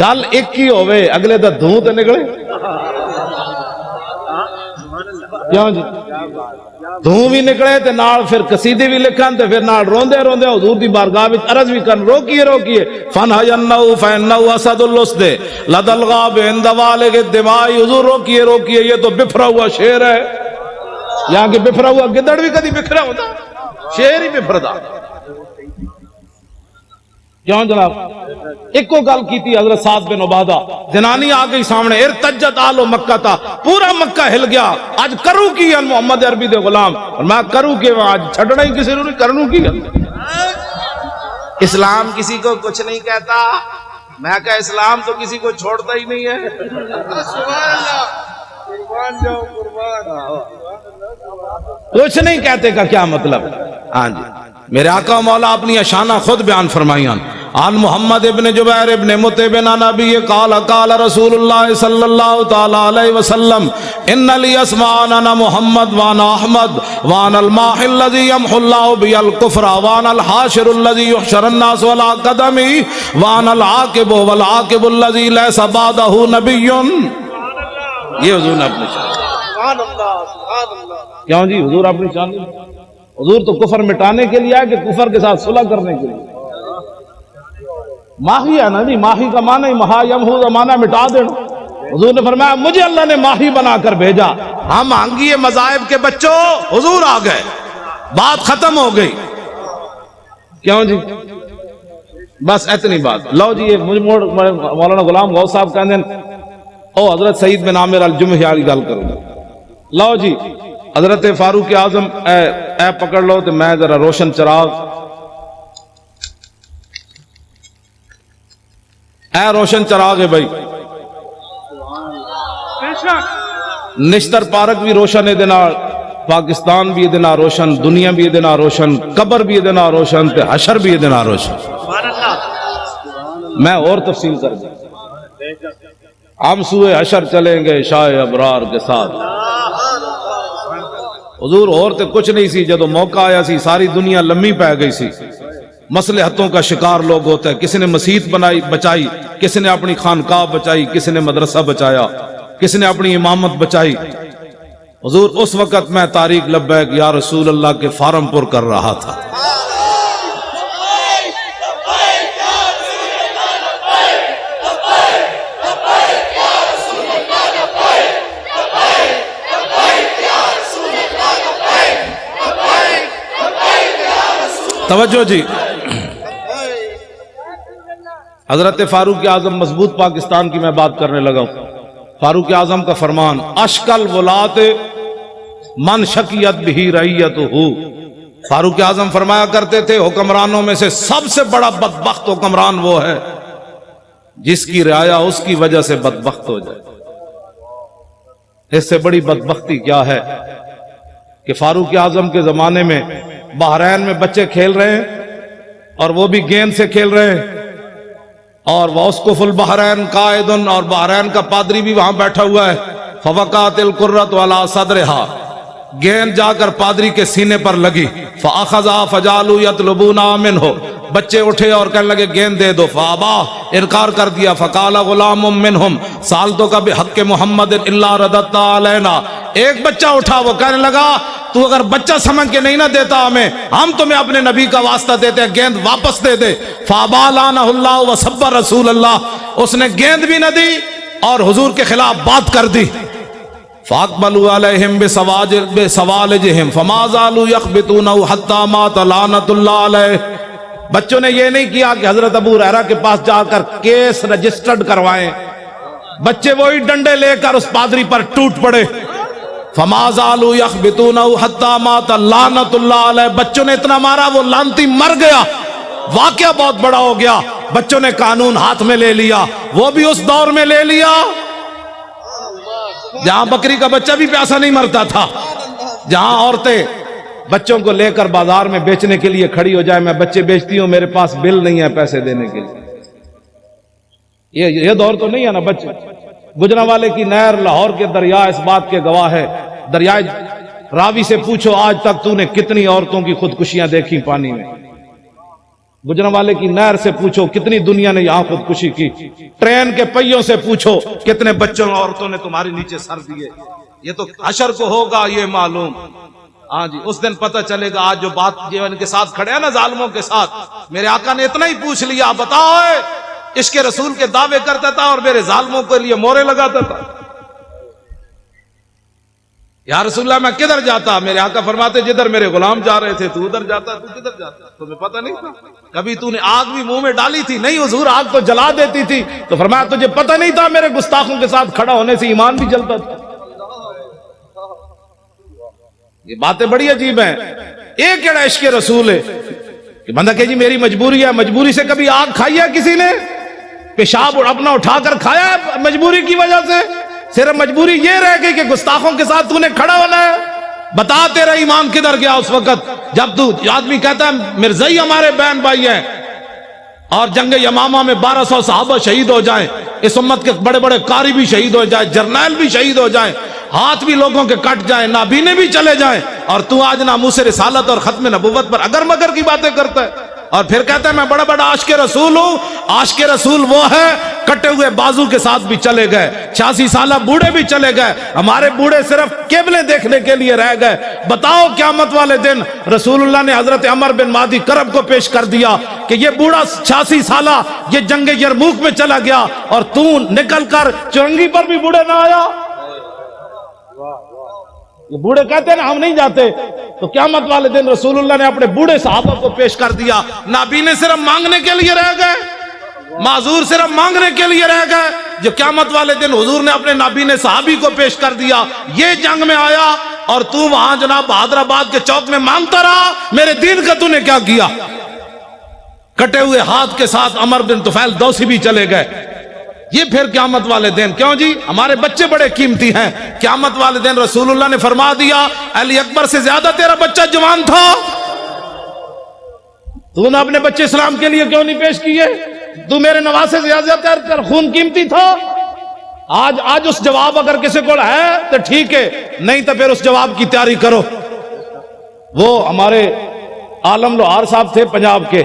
گل ایک ہی ہوئے اگلے دا دھوں تے نکلے، کیوں جی؟ دھوں بھی نکلے تے نال پھر قصیدے بھی لکھن تے پھر نال روندے روندے حضور دی بارگاہ وچ عرض بھی کرن روکیے روکیے فَنْحَيَنَّهُ فَإِنَّهُ أَسَدُ اللُّسْدِ لَدَى الْغَابِ عِنْدَ وَالِغِ الدِّمَاءِ، حضور روکیے روکیے یہ تو بفرا ہوا شعر ہے، یہاں کہ بفرا ہوا گدڑ بھی کدی بکھرا ہوتا، شعر ہی بفردا۔ کیوں جناب؟ ایک کو گل کی تھی حضرت سعد بن عبادہ، جنانی آ گئی سامنے، ارتجت آل مکہ تھا، پورا مکہ ہل گیا، آج کروں کی ہے محمد عربی دے غلام، اور میں کروں کی آج چھڑنا ہی کسی نے کرنوں کی ہے۔ اسلام کسی کو کچھ نہیں کہتا، میں کہا اسلام تو کسی کو چھوڑتا ہی نہیں ہے۔ کچھ نہیں کہتے کا کیا مطلب؟ ہاں جی میرے آقا مولا اپنی اشانہ خود بیان فرمائیاں، عن محمد ابن جبیر ابن مطعب عن ابی قال قال رسول اللہ صلی اللہ تعالی علیہ وسلم ان لی اسماء انا محمد وانا احمد وانا الماح الذی یمحو اللہ بی الکفر وانا الحاشر الذی یحشر الناس ولا قدمی وانا العاقب والعاقب الذی لیس بعدہ نبی۔ یہ حضور نے اپنی شان، کیوں جی حضور اپنی شان، حضور تو کفر مٹانے کے لیے ہے کہ کفر کے ساتھ صلح کرنے کے لیے؟ ماہی ہے نا جی، ماہی کا معنی ہی مہا یمحو کا معنی مٹا دینا۔ حضور نے فرمایا مجھے اللہ نے ماہی بنا کر بھیجا، ہم آنگیے مذاہب کے بچوں حضور آ گئے، بات ختم ہو گئی۔ کیوں جی؟ بس اتنی بات۔ لو جی مولانا غلام غوث صاحب کہتے ہیں او حضرت سعید بن عامر الجمحی والی گل کروں گا۔ لو جی حضرت فاروق اعظم اے پکڑ لو تو میں ذرا روشن چراغ، اے روشن چراغ ہے بھائی، نشتر پارک بھی روشن ہے دینا، پاکستان بھی دینا روشن، دنیا بھی دینا روشن، قبر بھی دینا روشن، تے حشر بھی دینا روشن۔ میں اور تفصیل کر دوں، ہم سوئے حشر چلیں گے شاہ ابرار کے ساتھ۔ حضور اور تے کچھ نہیں سی، جدو موقع آیا سی ساری دنیا لمبی پہ گئی سی، مصلحتوں کا شکار لوگ ہوتا ہے، کسی نے مسجد بنائی بچائی، کسی نے اپنی خانقاہ بچائی، کسی نے مدرسہ بچایا، کسی نے اپنی امامت بچائی۔ حضور اس وقت میں طارق لبیک یا رسول اللہ کے فارم پر کر رہا تھا۔ توجہ جی، حضرت فاروق اعظم مضبوط پاکستان کی میں بات کرنے لگا ہوں۔ فاروق اعظم کا فرمان، اشکل ولات من شکیت بھی رعیت ہو۔ فاروق اعظم فرمایا کرتے تھے حکمرانوں میں سے سب سے بڑا بدبخت حکمران وہ ہے جس کی رعایا اس کی وجہ سے بدبخت ہو جائے۔ اس سے بڑی بدبختی کیا ہے کہ فاروق اعظم کے زمانے میں بحرین میں بچے کھیل رہے ہیں اور وہ بھی گیند سے کھیل رہے ہیں، اور واسقف البحرین قائد، اور بحرین کا پادری بھی وہاں بیٹھا ہوا ہے۔ فوقعت القرۃ علی صدرہا، گیند جا کر پادری کے سینے پر لگی۔ فاخذا فجعلوا یطلبونها منہ، بچے اٹھے اور کہنے لگے گیند دے دو۔ فابا، انکار کر دیا۔ فقال غلام منہم سالتک بحق محمد الا رددت علینا، ایک بچہ اٹھا، وہ کہنے لگا تو اگر بچہ سمجھ کے نہیں نہ دیتا ہمیں، ہم تمہیں اپنے نبی کا واسطہ دیتے، گیند واپس دے دے۔ فابا لعنہ اللہ وسب رسول اللہ، اس نے گیند بھی نہ دی اور حضور کے خلاف بات کر دی۔ فاقبلوا علیہم بسوالجہم فما زالوا یخبطونہ حتی مات لعنۃ اللہ علیہ۔ بچوں نے یہ نہیں کیا کہ حضرت ابو ہریرہ کے پاس جا کر کیس رجسٹرڈ کروائیں، بچے وہی ڈنڈے لے کر اس پادری پر ٹوٹ پڑے۔ فما زالوا یخبطونہ حتی مات لعنۃ اللہ علیہ، بچوں نے اتنا مارا وہ لعنتی مر گیا۔ واقعہ بہت بڑا ہو گیا، بچوں نے قانون ہاتھ میں لے لیا، وہ بھی اس دور میں لے لیا جہاں بکری کا بچہ بھی پیاسا نہیں مرتا تھا، جہاں عورتیں بچوں کو لے کر بازار میں بیچنے کے لیے کھڑی ہو جائے، میں بچے بیچتی ہوں، میرے پاس بل نہیں ہے پیسے دینے کے لیے۔ یہ دور تو نہیں ہے نا بچے۔ گجرانوالے کی نہر لاہور کے دریا اس بات کے گواہ ہے، دریائے راوی سے پوچھو آج تک تو نے کتنی عورتوں کی خودکشیاں دیکھی پانی میں۔ گجرانوالے کی نہر سے پوچھو کتنی دنیا نے یہاں خودکشی کی۔ ٹرین کے پہیوں سے پوچھو کتنے بچوں اور عورتوں نے تمہارے نیچے سر دیے۔ یہ تو حشر کو ہوگا یہ معلوم۔ ہاں جی، اس دن پتہ چلے گا۔ آج جو بات جو ان کے ساتھ کھڑے ہیں نا ظالموں کے ساتھ، میرے آقا نے اتنا ہی پوچھ لیا، بتاؤ عشق رسول کے دعوے کرتا تھا اور میرے ظالموں کے لیے مورے لگاتا تھا۔ یا رسول اللہ میں کدھر جاتا؟ میرے آقا فرماتے جدھر میرے غلام جا رہے تھے تو ادھر جاتا، تو کدھر جاتا؟ تمہیں پتہ نہیں تھا؟ کبھی تو نے آگ بھی منہ میں ڈالی تھی؟ نہیں حضور، آگ تو جلا دیتی تھی۔ تو فرمایا تجھے پتہ نہیں تھا میرے گستاخوں کے ساتھ کھڑا ہونے سے ایمان بھی جلتا تھا۔ یہ باتیں بڑی عجیب ہیں۔ ایک کیڑا عشق رسول ہے کہ بندہ کہ جی میری مجبوری ہے، مجبوری سے کبھی آگ کھائی ہے کسی نے؟ پیشاب اپنا اٹھا کر کھایا ہے مجبوری کی وجہ سے؟ صرف مجبوری یہ رہ گئی کہ گستاخوں کے ساتھ تو نے کھڑا ہونا ہے؟ بتا تیرا ایمان کدھر گیا اس وقت جب تو آدمی کہتا ہے مرزائی ہمارے بہن بھائی ہیں اور جنگ یمامہ میں 1200 صحابہ شہید ہو جائیں، اس امت کے بڑے بڑے قاری بھی شہید ہو جائیں، جرنیل بھی شہید ہو جائیں، ہاتھ بھی لوگوں کے کٹ جائیں، نابینے بھی چلے جائیں، اور تو آج ناموس رسالت اور ختم نبوت پر اگر مگر کی باتیں کرتا ہے اور پھر کہتا ہے میں بڑا بڑا عاشق رسول ہوں۔ عاشق رسول وہ ہے کٹے ہوئے بازو کے ساتھ بھی چلے گئے، 86 سالہ بوڑھے بھی چلے گئے، ہمارے بوڑھے صرف قبلے دیکھنے کے لیے رہ گئے۔ بتاؤ قیامت والے دن رسول اللہ نے حضرت عمر بن مہدی کرب کو پیش کر دیا کہ یہ بوڑھا 86 سالہ یہ جنگ یرموک میں چلا گیا اور تو نکل کر چرنگی پر بھی بوڑھے نہ آیا۔ یہ بوڑھے کہتے ہیں نا ہم نہیں جاتے، تو قیامت والے دن رسول اللہ نے اپنے بوڑھے صحابہ کو پیش کر دیا۔ نابینے صرف مانگنے کے لیے رہ گئے، معذور صرف مانگنے کے لیے رہ گئے، جو قیامت والے دن حضور نے اپنے نابینے صحابی کو پیش کر دیا۔ یہ جنگ میں آیا اور تو وہاں جناب حیدرآباد کے چوک میں مانگتا رہا میرے دین کا تو نے کیا کیا؟ کٹے ہوئے ہاتھ کے ساتھ عمر بن طفیل دوسی بھی چلے گئے، یہ پھر قیامت والے دن، کیوں جی ہمارے بچے بڑے قیمتی ہیں، قیامت والے دن رسول اللہ نے فرما دیا علی اکبر سے زیادہ تیرا بچہ جوان تھا، تو نے اپنے بچے اسلام کے لیے کیوں نہیں پیش کیے؟ تو میرے نواسے سے زیادہ تیرا خون قیمتی تھا۔ آج اس جواب اگر کسی کو ہے تو ٹھیک ہے، نہیں تو پھر اس جواب کی تیاری کرو۔ وہ ہمارے عالم لوہار صاحب تھے پنجاب کے،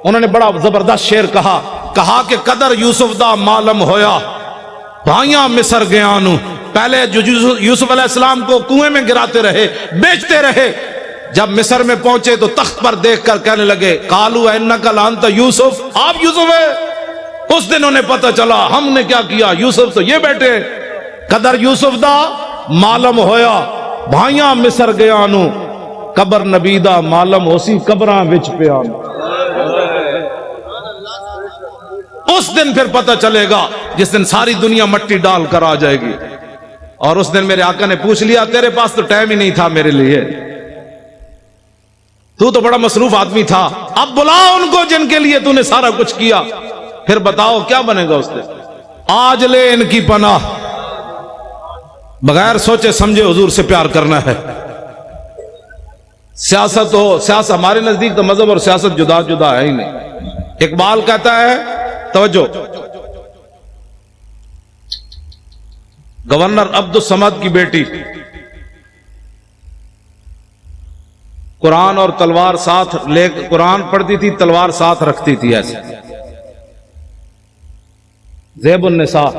انہوں نے بڑا زبردست شعر کہا کہ قدر یوسف دا معلوم ہویا بھائیاں مصر گیا نو۔ پہلے جو یوسف علیہ السلام کو کنویں میں گراتے رہے، بیچتے رہے، جب مصر میں پہنچے تو تخت پر دیکھ کر کہنے لگے قالوا انک لانت یوسف، آپ یوسف ہے۔ اس دن انہیں پتہ چلا ہم نے کیا کیا، یوسف تو یہ بیٹے۔ قدر یوسف دا معلوم ہویا بھائیاں مصر گیا نو، قبر نبی دا معلوم ہوسی قبراں وچ پیا نو۔ اس دن پھر پتہ چلے گا جس دن ساری دنیا مٹی ڈال کر آ جائے گی۔ اور اس دن میرے آقا نے پوچھ لیا تیرے پاس تو ٹائم ہی نہیں تھا میرے لیے، تو بڑا مصروف آدمی تھا، اب بلا ان کو جن کے لیے تو نے سارا کچھ کیا، پھر بتاؤ کیا بنے گا اس دن۔ آج لے ان کی پناہ، بغیر سوچے سمجھے حضور سے پیار کرنا ہے۔ سیاست ہو، سیاست ہمارے نزدیک تو مذہب اور سیاست جدا جدا ہے ہی نہیں۔ اقبال کہتا ہے، توجہ، گورنر عبد الصمد کی بیٹی قرآن اور تلوار ساتھ لے، قرآن پڑھتی تھی تلوار ساتھ رکھتی تھی ایسے، زیب النساء۔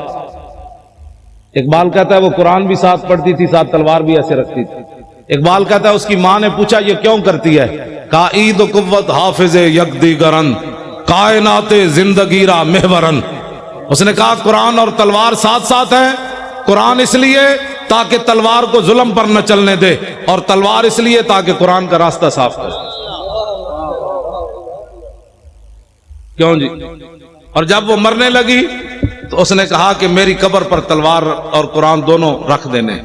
اقبال کہتا ہے وہ قرآن بھی ساتھ پڑھتی تھی، ساتھ تلوار بھی ایسے رکھتی تھی۔ اقبال کہتا ہے اس کی ماں نے پوچھا یہ کیوں کرتی ہے؟ کہا عید و قوت حافظ یک دیگرن، کائنات زندگی را محورن۔ اس نے کہا قرآن اور تلوار ساتھ ساتھ ہیں، قرآن اس لیے تاکہ تلوار کو ظلم پر نہ چلنے دے، اور تلوار اس لیے تاکہ قرآن کا راستہ صاف کرے۔ کیوں جی؟ اور جب وہ مرنے لگی تو اس نے کہا کہ میری قبر پر تلوار اور قرآن دونوں رکھ دینے۔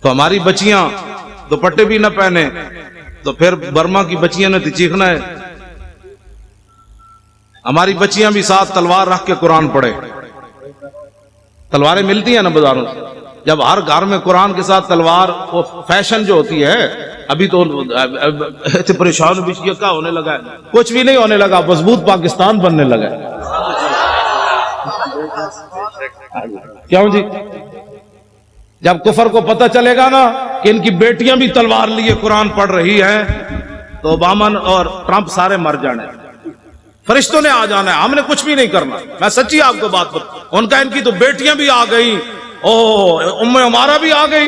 تو ہماری بچیاں دوپٹے بھی نہ پہنے تو پھر برما کی بچیاں نے تو چیخنا ہے۔ ہماری بچیاں بھی ساتھ تلوار رکھ کے قرآن پڑھے۔ تلواریں ملتی ہیں نا بازاروں سے، جب ہر گھر میں قرآن کے ساتھ تلوار، وہ فیشن جو ہوتی ہے، ابھی تو پریشان بھی کیا ہونے لگا ہے، کچھ بھی نہیں ہونے لگا، مضبوط پاکستان بننے لگا ہے۔ کیوں جی؟ جب کفر کو پتہ چلے گا نا کہ ان کی بیٹیاں بھی تلوار لیے قرآن پڑھ رہی ہیں تو اوباما اور ٹرمپ سارے مر جانے، فرشتوں نے آ جانا ہے، ہم نے کچھ بھی نہیں کرنا۔ میں سچی آپ کو بات بتا، ان کا ان کی تو بیٹیاں بھی آ گئی، ام عمارہ بھی آ گئی،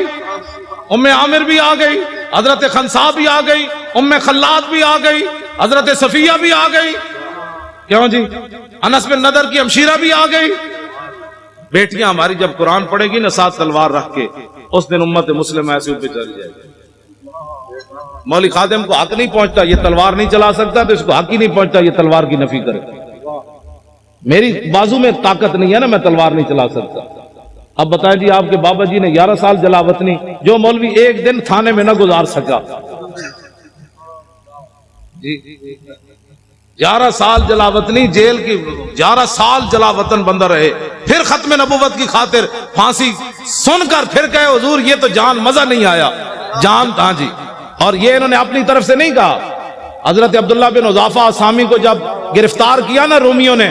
ام عامر بھی آ گئی، حضرت خنسا بھی آ گئی، ام خلاد بھی آ گئی، حضرت صفیہ بھی آ گئی۔ کیوں جی؟ انس بن نضر کی ہمشیرہ بھی آ گئی۔ بیٹیاں ہماری جب قرآن پڑھے گی نا ساتھ تلوار رکھ کے، اس دن امت مسلم ایسے اوپر چل جائے گی۔ مولوی خادم کو حق نہیں پہنچتا یہ تلوار نہیں چلا سکتا، تو اس کو حق ہی نہیں پہنچتا یہ تلوار کی نفی کرے۔ میری بازو میں طاقت نہیں ہے نا، میں تلوار نہیں چلا سکتا۔ اب بتائیں جی، آپ کے بابا جی نے 11 سال جلاوطنی، جو مولوی ایک دن تھانے میں نہ گزار سکا، 11 سال جلاوطنی جیل کی، 11 سال جلاوطن بندہ رہے، پھر ختم نبوت کی خاطر پھانسی سن کر پھر کہے حضور یہ تو جان مزہ نہیں آیا، جان ہاں جی۔ اور یہ انہوں نے اپنی طرف سے نہیں کہا۔ حضرت عبداللہ بن حذافہ سامی کو جب گرفتار کیا نا رومیوں نے،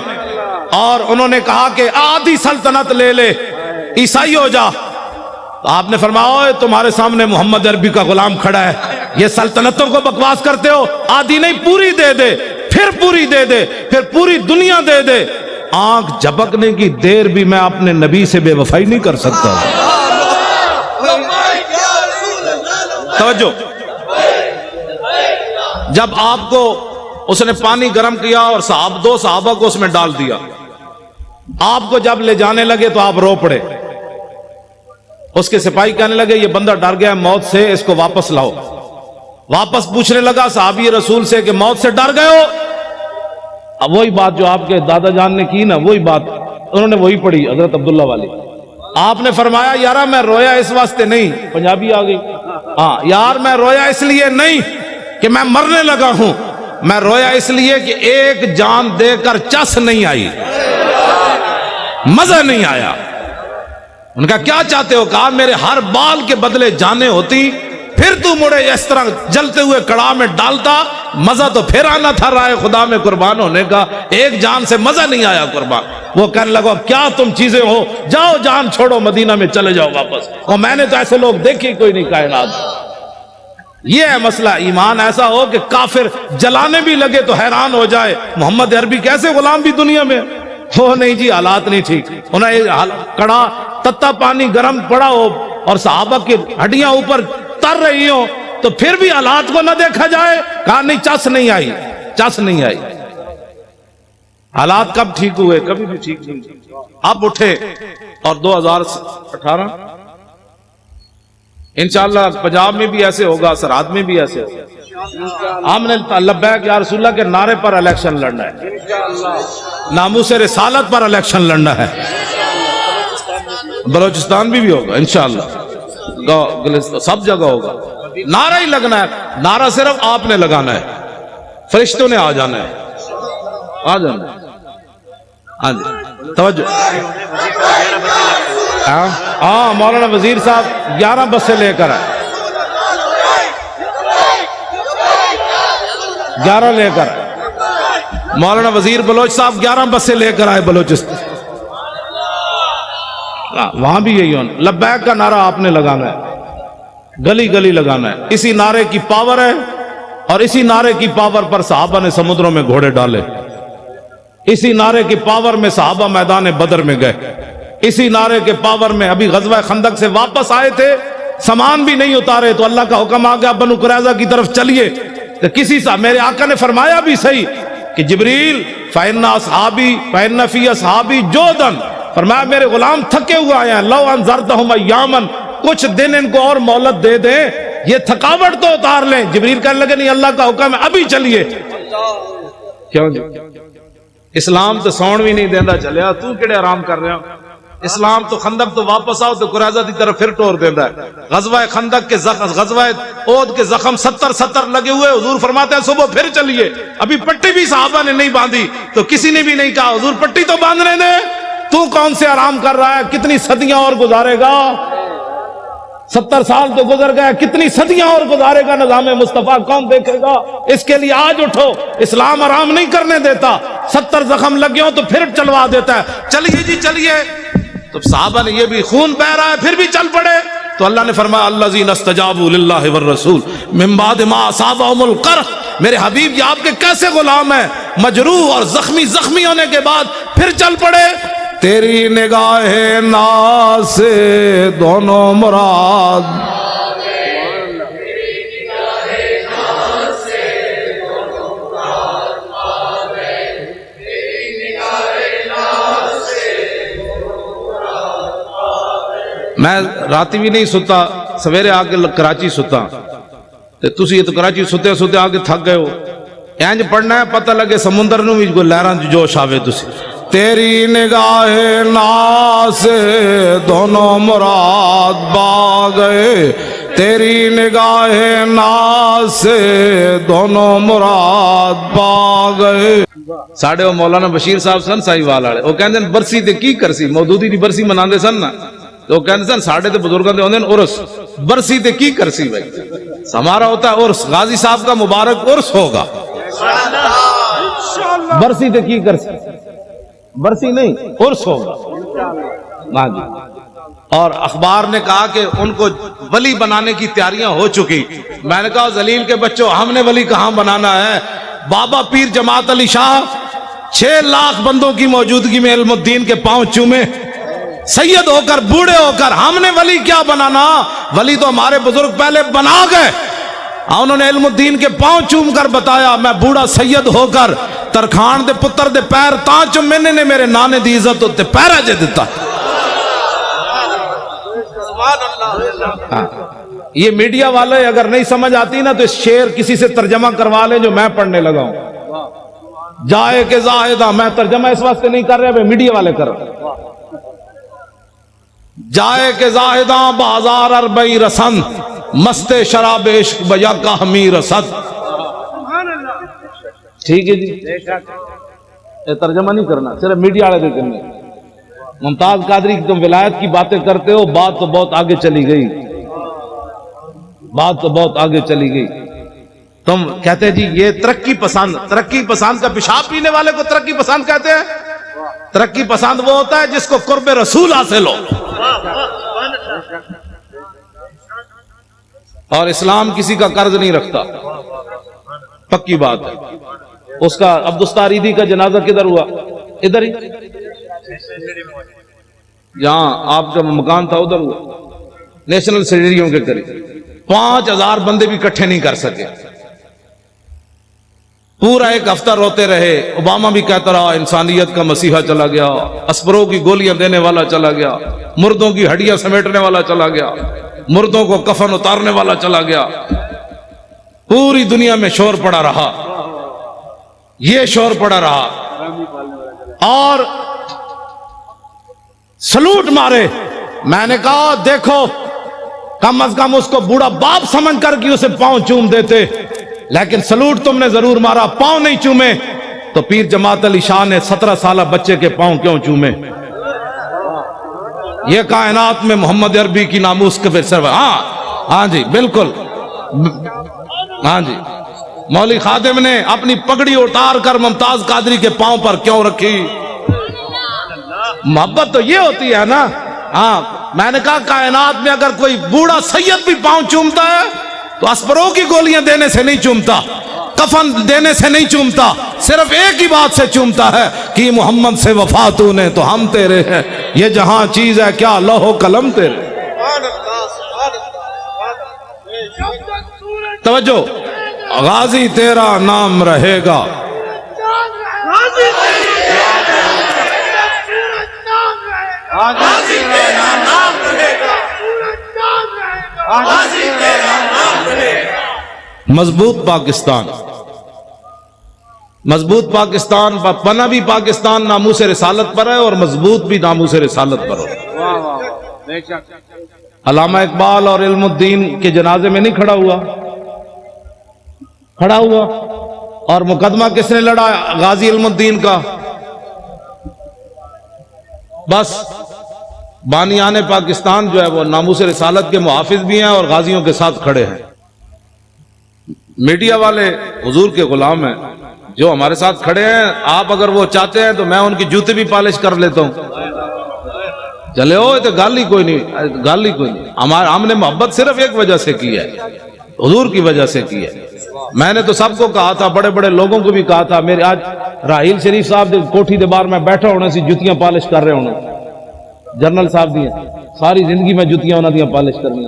اور انہوں نے کہا کہ آدھی سلطنت لے لے، عیسائی ہو جا، تو آپ نے فرمایا تمہارے سامنے محمد عربی کا غلام کھڑا ہے، یہ سلطنتوں کو بکواس کرتے ہو، آدھی نہیں پوری دے دے، پھر پوری دے دے، پھر پوری دنیا دے دے، آنکھ جھپکنے کی دیر بھی میں اپنے نبی سے بے وفائی نہیں کر سکتا۔ توجہ، جب آپ کو اس نے پانی گرم کیا اور دو صحابہ کو اس میں ڈال دیا، آپ کو جب لے جانے لگے تو آپ رو پڑے۔ اس کے سپاہی کہنے لگے یہ بندہ ڈر گیا موت سے، اس کو واپس لاؤ۔ واپس پوچھنے لگا صحابی رسول سے کہ موت سے ڈر گئے ہو؟ اب وہی بات جو آپ کے دادا جان نے کی نا، وہی بات انہوں نے وہی پڑھی حضرت عبداللہ والی۔ آپ نے فرمایا یارا میں رویا اس واسطے نہیں، پنجابی آ گئی، ہاں یار میں رویا اس لیے نہیں کہ میں مرنے لگا ہوں، میں رویا اس لیے کہ ایک جان دے کر چس نہیں آئی۔ مزہ نہیں آیا. ان کا کیا چاہتے ہو؟ کہا میرے ہر بال کے بدلے جانیں ہوتی، پھر تو مڑے اس طرح جلتے ہوئے کڑاہ میں ڈالتا، مزہ تو پھر آنا تھا رائے خدا میں قربان ہونے کا. ایک جان سے مزہ نہیں آیا قربان. وہ کہنے لگا کیا تم چیزیں ہو، جاؤ جان چھوڑو، مدینہ میں چلے جاؤ واپس. اور میں نے تو ایسے لوگ دیکھے کوئی نہیں کائنات. یہ ہے مسئلہ. ایمان ایسا ہو کہ کافر جلانے بھی لگے تو حیران ہو جائے محمد عربی کیسے غلام بھی دنیا میں ہو. نہیں جی، حالات نہیں ٹھیک. انہیں کڑا تتا پانی گرم پڑا ہو اور صحابہ کی ہڈیاں اوپر تر رہی ہوں تو پھر بھی حالات کو نہ دیکھا جائے. کہا نہیں، چس نہیں آئی، چس نہیں آئی. حالات کب ٹھیک ہوئے؟ کبھی بھی ٹھیک نہیں. اب اٹھے اور 2018 انشاءاللہ پنجاب میں بھی ایسے ہوگا، سرحد میں بھی ایسے ہوگا. ہم نے لبیک یا رسول اللہ کے نعرے پر الیکشن لڑنا ہے، ناموس رسالت پر الیکشن لڑنا ہے. بلوچستان بھی ہوگا انشاءاللہ، سب جگہ ہوگا. نعرہ ہی لگنا ہے. نعرہ صرف آپ نے لگانا ہے، فرشتوں نے آ جانا ہے. آ جانا ہے. ہاں جی توجہ. ہاں مولانا وزیر صاحب 11 بسیں لے کر آئے، 11 لے کر آئے. مولانا وزیر بلوچ صاحب 11 بسیں لے کر آئے بلوچستان. وہاں بھی یہی ہونا. لبیک کا نعرہ آپ نے لگانا ہے، گلی گلی لگانا ہے. اسی نعرے کی پاور ہے اور اسی نعرے کی پاور پر صحابہ نے سمندروں میں گھوڑے ڈالے. اسی نعرے کی پاور میں صحابہ میدان بدر میں گئے. اسی نعرے کے پاور میں ابھی غزوہ خندق سے واپس آئے تھے، سامان بھی نہیں اتارے تو اللہ کا حکم آ گیا بنو قریظہ کی طرف چلیے. تو کسی صاحب میرے آقا نے فرمایا بھی صحیح کہ جبریل فَإِنَّ أَصْحَابِي فَإِنَّ فِي أَصْحَابِي جُودًا، فرمایا میرے غلام تھکے ہوئے آئے ہیں. لَوْ أَنذَرْتَهُمْ أَيَّامًا، کچھ دن ان کو اور مہلت دے دیں، یہ تھکاوٹ تو اتار لیں. جبریل کہنے لگے نہیں، اللہ کا حکم ہے ابھی چلیے. کیوں جی؟ اسلام تو سون بھی نہیں دینا چلیا، تو کیڑے آرام کر رہے ہو؟ اسلام تو خندق تو واپس آؤ تو قریظہ دی طرف پھر ٹور دینا ہے. غزوہ خندق کے غزوہ احد کے زخم 70 لگے ہوئے. حضور فرماتے ہیں صبح پھر چلیے. ابھی پٹی بھی صحابہ نے نہیں باندھی تو کسی نے بھی نہیں کہا حضور پٹی تو باندھنے دے. تو کون سے آرام کر رہا ہے؟ کتنی صدیاں اور گزارے گا؟ 70 سال تو گزر گئے، کتنی صدیاں اور گزارے گا؟ نظام مصطفیٰ کون دیکھے گا؟ اس کے لیے آج اٹھو. اسلام آرام نہیں کرنے دیتا. 70 زخم لگے ہوں تو پھر چلوا دیتا ہے. چلیے جی چلیے. تو صحابہ نے یہ بھی خون بہ رہا ہے پھر بھی چل پڑے. تو اللہ نے فرمایا الذین استجابوا للہ والرسول من بعد ما اصابهم القرح. میرے حبیب یہ آپ کے کیسے غلام ہیں، مجروح اور زخمی ہونے کے بعد پھر چل پڑے. تیری نگاہ ناز سے دونوں مراد، میں راتی بھی نہیں ستا، سویرے آ کے کراچی ستا. تسی تو کراچی ستے ستے آ کے تھک گئے ہو. اینج پڑھنا ہے پتہ لگے سمندر نو بھی کوئی لہراں جوش آوے. تسی تیری نگاہ ناز سے دونوں مراد با گئے، تیری نگاہ ناز سے دونوں مراد پا گئے. ساڑھے وہ مولانا بشیر صاحب سن سائی والے وہ کہندے برسی تے کی کرسی، مودودی دی برسی مناندے سن نا، تو وہ کہندے سن ساڑھے تے بزرگاں دے ہوندے عرس، برسی تے کی کرسی بھائی. ہمارا ہوتا ہے عرس، غازی صاحب کا مبارک عرس ہوگا. برسی تے کی کرسی، برسی نہیں عرس ہوگا. ہاں جی. اور اخبار نے کہا کہ ان کو ولی بنانے کی تیاریاں ہو چکی. میں نے کہا ذلیل کے بچوں، ہم نے ولی کہاں بنانا ہے؟ بابا پیر جماعت علی شاہ 6 لاکھ بندوں کی موجودگی میں علم الدین کے پاؤں چومے، سید ہو کر بوڑھے ہو کر. ہم نے ولی کیا بنانا؟ ولی تو ہمارے بزرگ پہلے بنا گئے. انہوں نے علم الدین کے پاؤں چوم کر بتایا میں بوڑھا سید ہو کر ترکھان دے پتر دے پیر تاں چومنے نے میرے نانے دی عزت ہوتے پیرا جے دیتا. یہ میڈیا والے اگر نہیں سمجھ آتی نا تو اس شعر کسی سے ترجمہ کروا لیں جو میں پڑھنے لگا ہوں. جائے کہ زاہدہ، میں ترجمہ اس واسطے نہیں کر رہے، میڈیا والے کر رہے. جائے کہ زاہدہ بازار اربئی رسن، مست شراب عشق بجا کا ہمی رسد. ٹھیک ہے جی، یہ ترجمہ نہیں کرنا، صرف میڈیا والے دے کرنے. ممتاز قادری کی تم ولایت کی باتیں کرتے ہو، بات تو بہت آگے چلی گئی، بات تو بہت آگے چلی گئی۔ تم کہتے جی یہ ترقی پسند کا پیشاب پینے والے کو ترقی پسند کہتے ہیں؟ ترقی پسند وہ ہوتا ہے جس کو قرب رسول حاصل ہو۔ اور اسلام کسی کا قرض نہیں رکھتا، پکی بات ہے۔ اس کا عبدالستاریدی کا جنازہ کدھر ہوا؟ ادھر ہی، جہاں آپ کا مکان تھا ادھر ہوا، نیشنل اسٹیڈیم کے قریب۔ 5000 بندے بھی اکٹھے نہیں کر سکے، پورا ایک ہفتہ روتے رہے۔ اوباما بھی کہتا رہا انسانیت کا مسیحا چلا گیا، اسپروں کی گولیاں دینے والا چلا گیا، مردوں کی ہڈیاں سمیٹنے والا چلا گیا، مردوں کو کفن اتارنے والا چلا گیا۔ پوری دنیا میں شور پڑا رہا، یہ شور پڑا رہا، اور سلوٹ مارے۔ میں نے کہا دیکھو کم از کم اس کو بوڑھا باپ سمجھ کر کہ اسے پاؤں چوم دیتے، لیکن سلوٹ تم نے ضرور مارا، پاؤں نہیں چومے۔ تو پیر جماعت علی شاہ نے 17 سالہ بچے کے پاؤں کیوں چومے؟ یہ کائنات میں محمد عربی کی ناموس کے پھر ہاں جی بالکل، ہاں جی۔ مولوی خادم نے اپنی پگڑی اتار کر ممتاز قادری کے پاؤں پر کیوں رکھی؟ محبت تو یہ ہوتی ہے نا۔ ہاں میں نے کہا کائنات میں اگر کوئی بوڑھا سید بھی پاؤں چومتا ہے تو اسپروں کی گولیاں دینے سے نہیں چومتا، کفن دینے سے نہیں چومتا، صرف ایک ہی بات سے چومتا ہے کہ محمد سے وفا تو نے تو ہم تیرے ہیں، یہ جہاں چیز ہے کیا لوح و قلم تیرے۔ توجہ، غازی تیرا نام رہے گا، مضبوط پاکستان، مضبوط پاکستان، پناہ بھی پاکستان ناموس رسالت پر ہے اور مضبوط بھی ناموس رسالت پر ہے۔ علامہ اقبال اور علم الدین کے جنازے میں نہیں کھڑا ہوا، کھڑا ہوا، اور مقدمہ کس نے لڑا؟ غازی علم الدین کا۔ بس بانیان پاکستان جو ہے وہ ناموس رسالت کے محافظ بھی ہیں اور غازیوں کے ساتھ کھڑے ہیں۔ میڈیا والے حضور کے غلام ہیں، جو ہمارے ساتھ کھڑے ہیں، آپ اگر وہ چاہتے ہیں تو میں ان کی جوتے بھی پالش کر لیتا ہوں، چلے ہو، تو گال ہی کوئی نہیں، گال ہی کوئی نہیں۔ ہم نے محبت صرف ایک وجہ سے کی ہے، حضور کی وجہ سے کی ہے۔ میں نے تو سب کو کہا تھا، بڑے بڑے لوگوں کو بھی کہا تھا، میرے آج راحیل شریف صاحب کوٹھی دے بار میں بیٹھا ہونے سی جوتیاں پالش کر رہے ہونے، جنرل صاحب دی ساری زندگی میں جوتیاں انہوں نے پالش کرنی،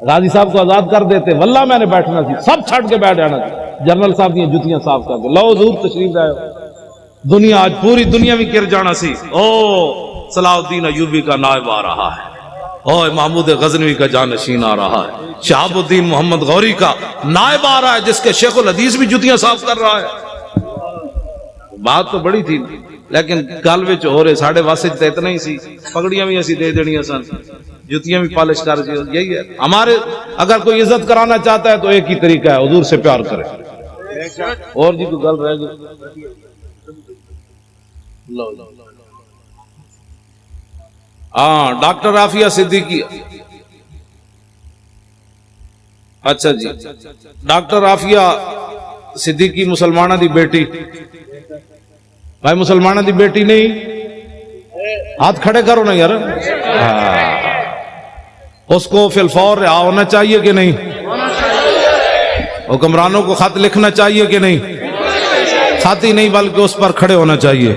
غازی صاحب کو آزاد کر دیتے، واللہ میں نے بیٹھنا سی، سب چھٹ کے بیٹھ جانا تھا، جنرل صاحب دی جوتیاں صاف کر کے، لو حضور تشریف لائے، دنیا آج پوری دنیا میں گر جانا سی، او صلاح الدین ایوبی کا نائب آ رہا ہے، او محمود غزنوی کا جانشین آ رہا ہے، شہاب الدین محمد غوری کا نائب آ رہا ہے جس کے شیخ الحدیث بھی جوتیاں صاف کر رہا ہے۔ بات تو بڑی تھی، لیکن گل وچ ہو رہے ساڑھے واسط تے اتنا ہی سی، پگڑیاں بھی اسی دے دینیاں سن، جوتیاں بھی پالش کر دی، یہی ہے ہمارے۔ اگر کوئی عزت کرانا چاہتا ہے تو ایک ہی طریقہ ہے، حضور سے پیار کرے۔ اور جی کوئی گل رہ گئی؟ ہاں ڈاکٹر عافیہ صدیقی، اچھا جی، ڈاکٹر عافیہ صدیقی مسلمانہ دی بیٹی، بھائی مسلمانہ دی بیٹی نہیں، ہاتھ کھڑے کرو نا یار۔ اس کو فی الفور رہا ہونا چاہیے کہ نہیں؟ حکمرانوں کو خط لکھنا چاہیے کہ نہیں؟ خط ہی نہیں بلکہ اس پر کھڑے ہونا چاہیے۔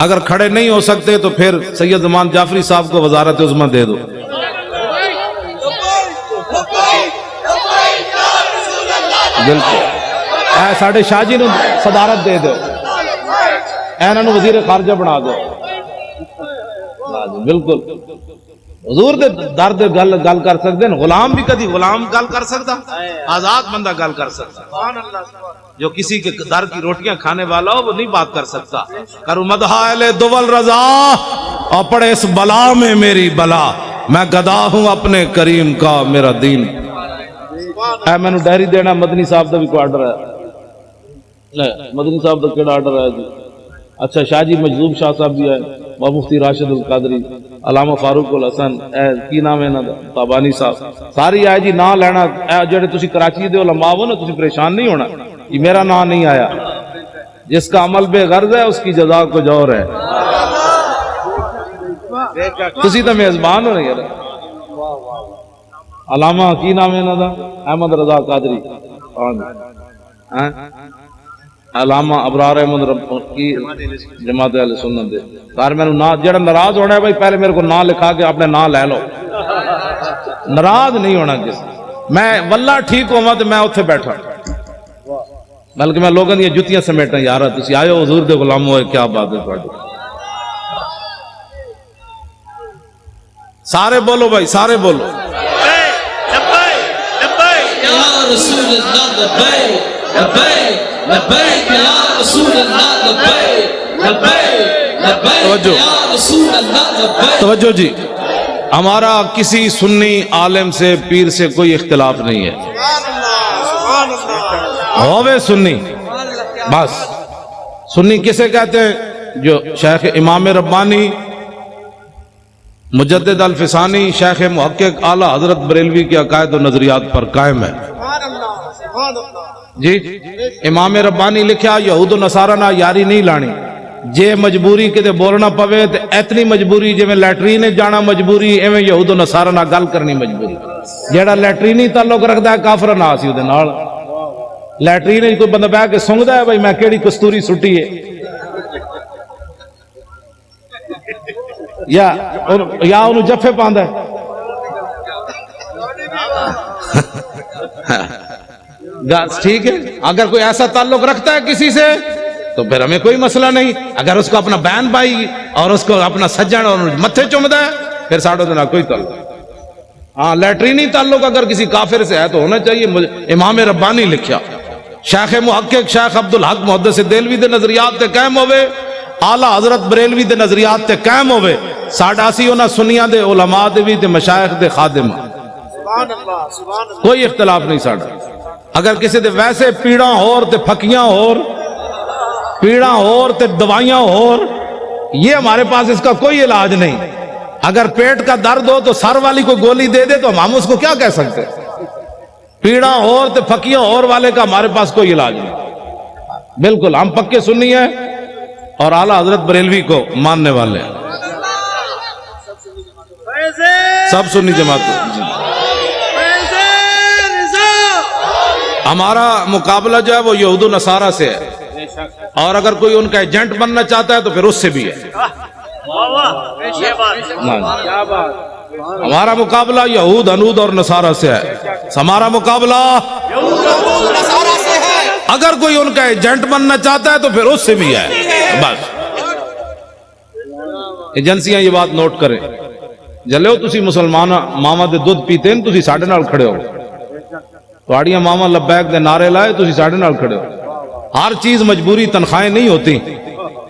اگر کھڑے نہیں ہو سکتے تو پھر سید زمان جعفری صاحب کو وزارت عظمیٰ دے دو۔ بالکل، اے ساڑھے شاہ جی نو صدارت دے دو، انہوں نے وزیر خارجہ بنا دو۔ بالکل، حضور دے درد گل کر سکتے ہیں، غلام بھی کدی غلام گل کر سکتا، آزاد بندہ گل کر سکتا، جو کسی کے در کی روٹیاں کھانے والا ہو وہ نہیں بات کر سکتا۔ کرو مدح اہل دول رضا اور پڑے اس بلا میں میری بلا، میں گدا ہوں اپنے کریم کا میرا دین۔ اے میں نے ڈائری دینا، مدنی صاحب دا بھی کوئی آرڈر ہے؟ مدنی صاحب دا کیڑا آرڈر ہے جی؟ اچھا شاہ جی مجذوب شاہ صاحب بھی ہے، مفتی راشد القادری علامہ فاروق الحسن کی نام ہے نا تابانی صاحب ساری آئے جی نا لینا جڑے تسی کراچی دے علماء ہو نا تسی پریشان نہیں ہونا کہ میرا نام نہیں آیا جس کا عمل بے غرض ہے اس کی جزا کو جور ہے تسی تو میزبان ہو رہی ہے علامہ کی نام ہے نا دا احمد رضا قادری علامہ ابرار احمد کی جماعت اہل سنت دے سار میں نا جڑا ناراض ہونا ہے بھائی پہلے میرے کو نا لکھا کے اپنے نا لے لو ناراض نہیں ہونا کس میں واللہ ٹھیک ہوا تو میں اتنے بیٹھا بلکہ میں لوگوں دی جتیاں سمیٹا یار تسی آئے ہو حضور دے غلام ہوئے کیا بات ہے تھوڑی سارے بولو بھائی سارے بولو یا رسول اللہ لبیک لبیک لبیک یا رسول اللہ لبیک لبیک لبیک یا رسول اللہ لبیک توجہ جی ہمارا کسی سنی عالم سے پیر سے کوئی اختلاف نہیں ہے ہووے سنی بس سنی کسے کہتے ہیں جو شیخ امام ربانی مجدد الفسانی شیخ محقق اعلیٰ حضرت بریلوی کے عقائد و نظریات پر قائم ہے جی امام ربانی لکھیا یہود و نصارہ نہ یاری نہیں لانی جے مجبوری کتے بولنا پوے تے اتنی مجبوری جے میں لیٹرین جانا مجبوری ایویں یہود و نصارہ نہ گل کرنی مجبوری جیڑا لیٹرینی تعلق رکھدا ہے کافر نہ سی اودے نال لیٹرین کوئی بندہ بیٹھ کے سونگدا ہے بھائی میں کیڑی کستوری سٹی ہے یا انہوں جفے پاندا ہے ٹھیک ہے اگر کوئی ایسا تعلق رکھتا ہے کسی سے تو پھر ہمیں کوئی مسئلہ نہیں اگر اس کو اپنا بہن بھائی اور اس کو اپنا سجن اور متھے چومدا ہے پھر ساڑھو دینا کوئی تعلق ہاں لیٹرینی تعلق اگر کسی کافر سے ہے تو ہونا چاہیے امام ربانی لکھیا شیخ محقق شیخ عبدالحق محدث دہلوی دے نظریات تے قائم ہوئے اعلیٰ حضرت بریلوی دے نظریات تے قائم ہوئے ساڑھا سی انہاں سنیاں دے علماء دے بھی تے مشایخ دے خادم کوئی اختلاف نہیں ساڑھا اگر کسی دے ویسے پیڑاں ہور تے پھکیاں ہور پیڑاں ہور تے دوائیاں ہور یہ ہمارے پاس اس کا کوئی علاج نہیں اگر پیٹ کا درد ہو تو سر والی کو گولی دے دے تو ہم اس کو کیا کہہ سکتے پیڑاں ہور تے پھکیاں ہور والے کا ہمارے پاس کوئی علاج نہیں بالکل ہم پکے سنی ہیں اور اعلیٰ حضرت بریلوی کو ماننے والے ہیں سب سنی جماعت ہمارا مقابلہ جو ہے وہ یہود و نصارہ سے ہے اور اگر کوئی ان کا ایجنٹ بننا چاہتا ہے تو پھر اس سے بھی ہے ہمارا مقابلہ یہود انود اور نصارہ سے ہے ہمارا مقابلہ اگر کوئی ان کا ایجنٹ بننا چاہتا ہے تو پھر اس سے بھی ہے بس ایجنسیاں یہ بات نوٹ کریں جلے ہو تسی مسلمان ماما دے دودھ پیتے ہیں تسی ساڑھے نال کھڑے ہو تواڑیاں ماما لبیک دے نعرے لائے تسی ساڑھے نال کھڑے ہو ہر چیز مجبوری تنخواہیں نہیں ہوتی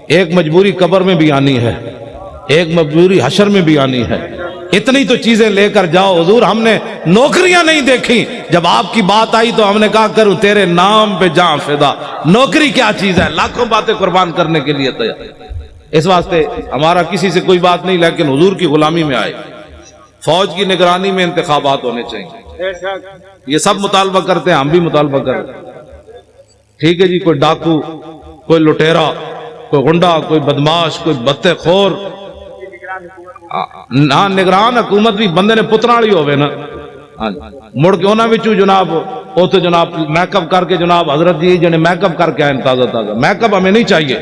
ایک مجبوری قبر میں بھی آنی ہے ایک مجبوری حشر میں بھی آنی ہے اتنی تو چیزیں لے کر جاؤ حضور ہم نے نوکریاں نہیں دیکھی جب آپ کی بات آئی تو ہم نے کہا کروں تیرے نام پہ جاں فدا نوکری کیا چیز ہے لاکھوں باتیں قربان کرنے کے لیے تیار اس واسطے ہمارا کسی سے کوئی بات نہیں لیکن حضور کی غلامی میں آئے فوج کی نگرانی میں انتخابات ہونے چاہیے یہ سب مطالبہ کرتے ہیں ہم بھی مطالبہ کرتے ہیں ٹھیک ہے جی کوئی ڈاکو کوئی لٹیرا کوئی غنڈا کوئی بدماش کوئی بتے خور نہ نگران حکومت بھی بندے نے پترالی ہوئے نا مڑ کے انہاں وچوں جناب او تو جناب میک اپ کر کے جناب حضرت جی جنے میک اپ کر کے آئے تازہ تازہ میک اپ ہمیں نہیں چاہیے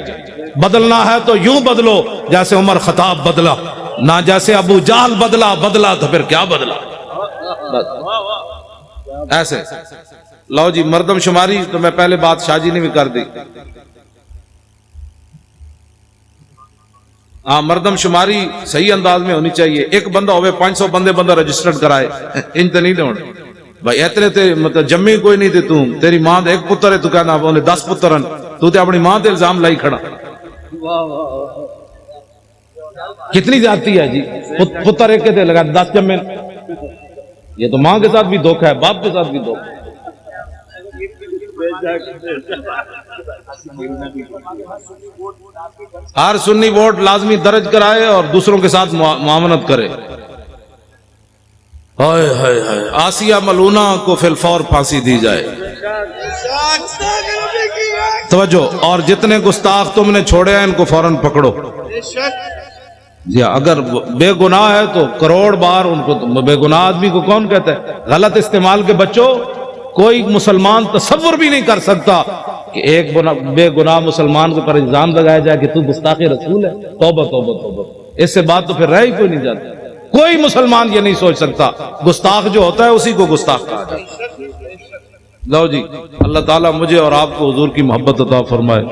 بدلنا ہے تو یوں بدلو جیسے عمر خطاب بدلا نہ جیسے ابو جہل بدلا تو پھر کیا بدلا ایسے لو جی مردم شماری تو میں پہلے بات شاہ جی نے بھی کر دی ہاں مردم شماری صحیح انداز میں ہونی چاہیے ایک بندہ ہوئے 500 بندہ رجسٹرڈ کرائے ان تے نہیں ہونے بھائی اتنے تے مطلب جمی کوئی نہیں تے تیری ماں دے ایک پتر ہے تو کہنا بولے 10 پترن تو تے اپنی ماں تے الزام لائی کھڑا کتنی زیادتی ہے جی پتر ایک کے تے لگا 10 جمے یہ تو ماں کے ساتھ بھی دھوکہ ہے باپ کے ساتھ بھی دھوکہ ہے ہر سنی ووٹ لازمی درج کرائے اور دوسروں کے ساتھ معاونت کرے. ہائے ہائے ہائے، آسیہ ملونہ کو فی الفور پھانسی دی جائے. توجہ، اور جتنے گستاخ تم نے چھوڑے ہیں ان کو فوراً پکڑو. جی اگر بے گناہ ہے تو کروڑ بار ان کو. بے گناہ آدمی کو کون کہتا ہے؟ غلط استعمال کے بچوں، کوئی مسلمان تصور بھی نہیں کر سکتا کہ ایک بے گناہ مسلمان کو پر الزام لگایا جائے کہ تو گستاخ رسول ہے. توبہ توبہ توبہ، اس سے بات تو پھر رہ ہی کوئی نہیں جاتا. کوئی مسلمان یہ نہیں سوچ سکتا. گستاخ جو ہوتا ہے اسی کو گستاخ کہا جاتا ہے. لو جی، اللہ تعالیٰ مجھے اور آپ کو حضور کی محبت عطا فرمائے.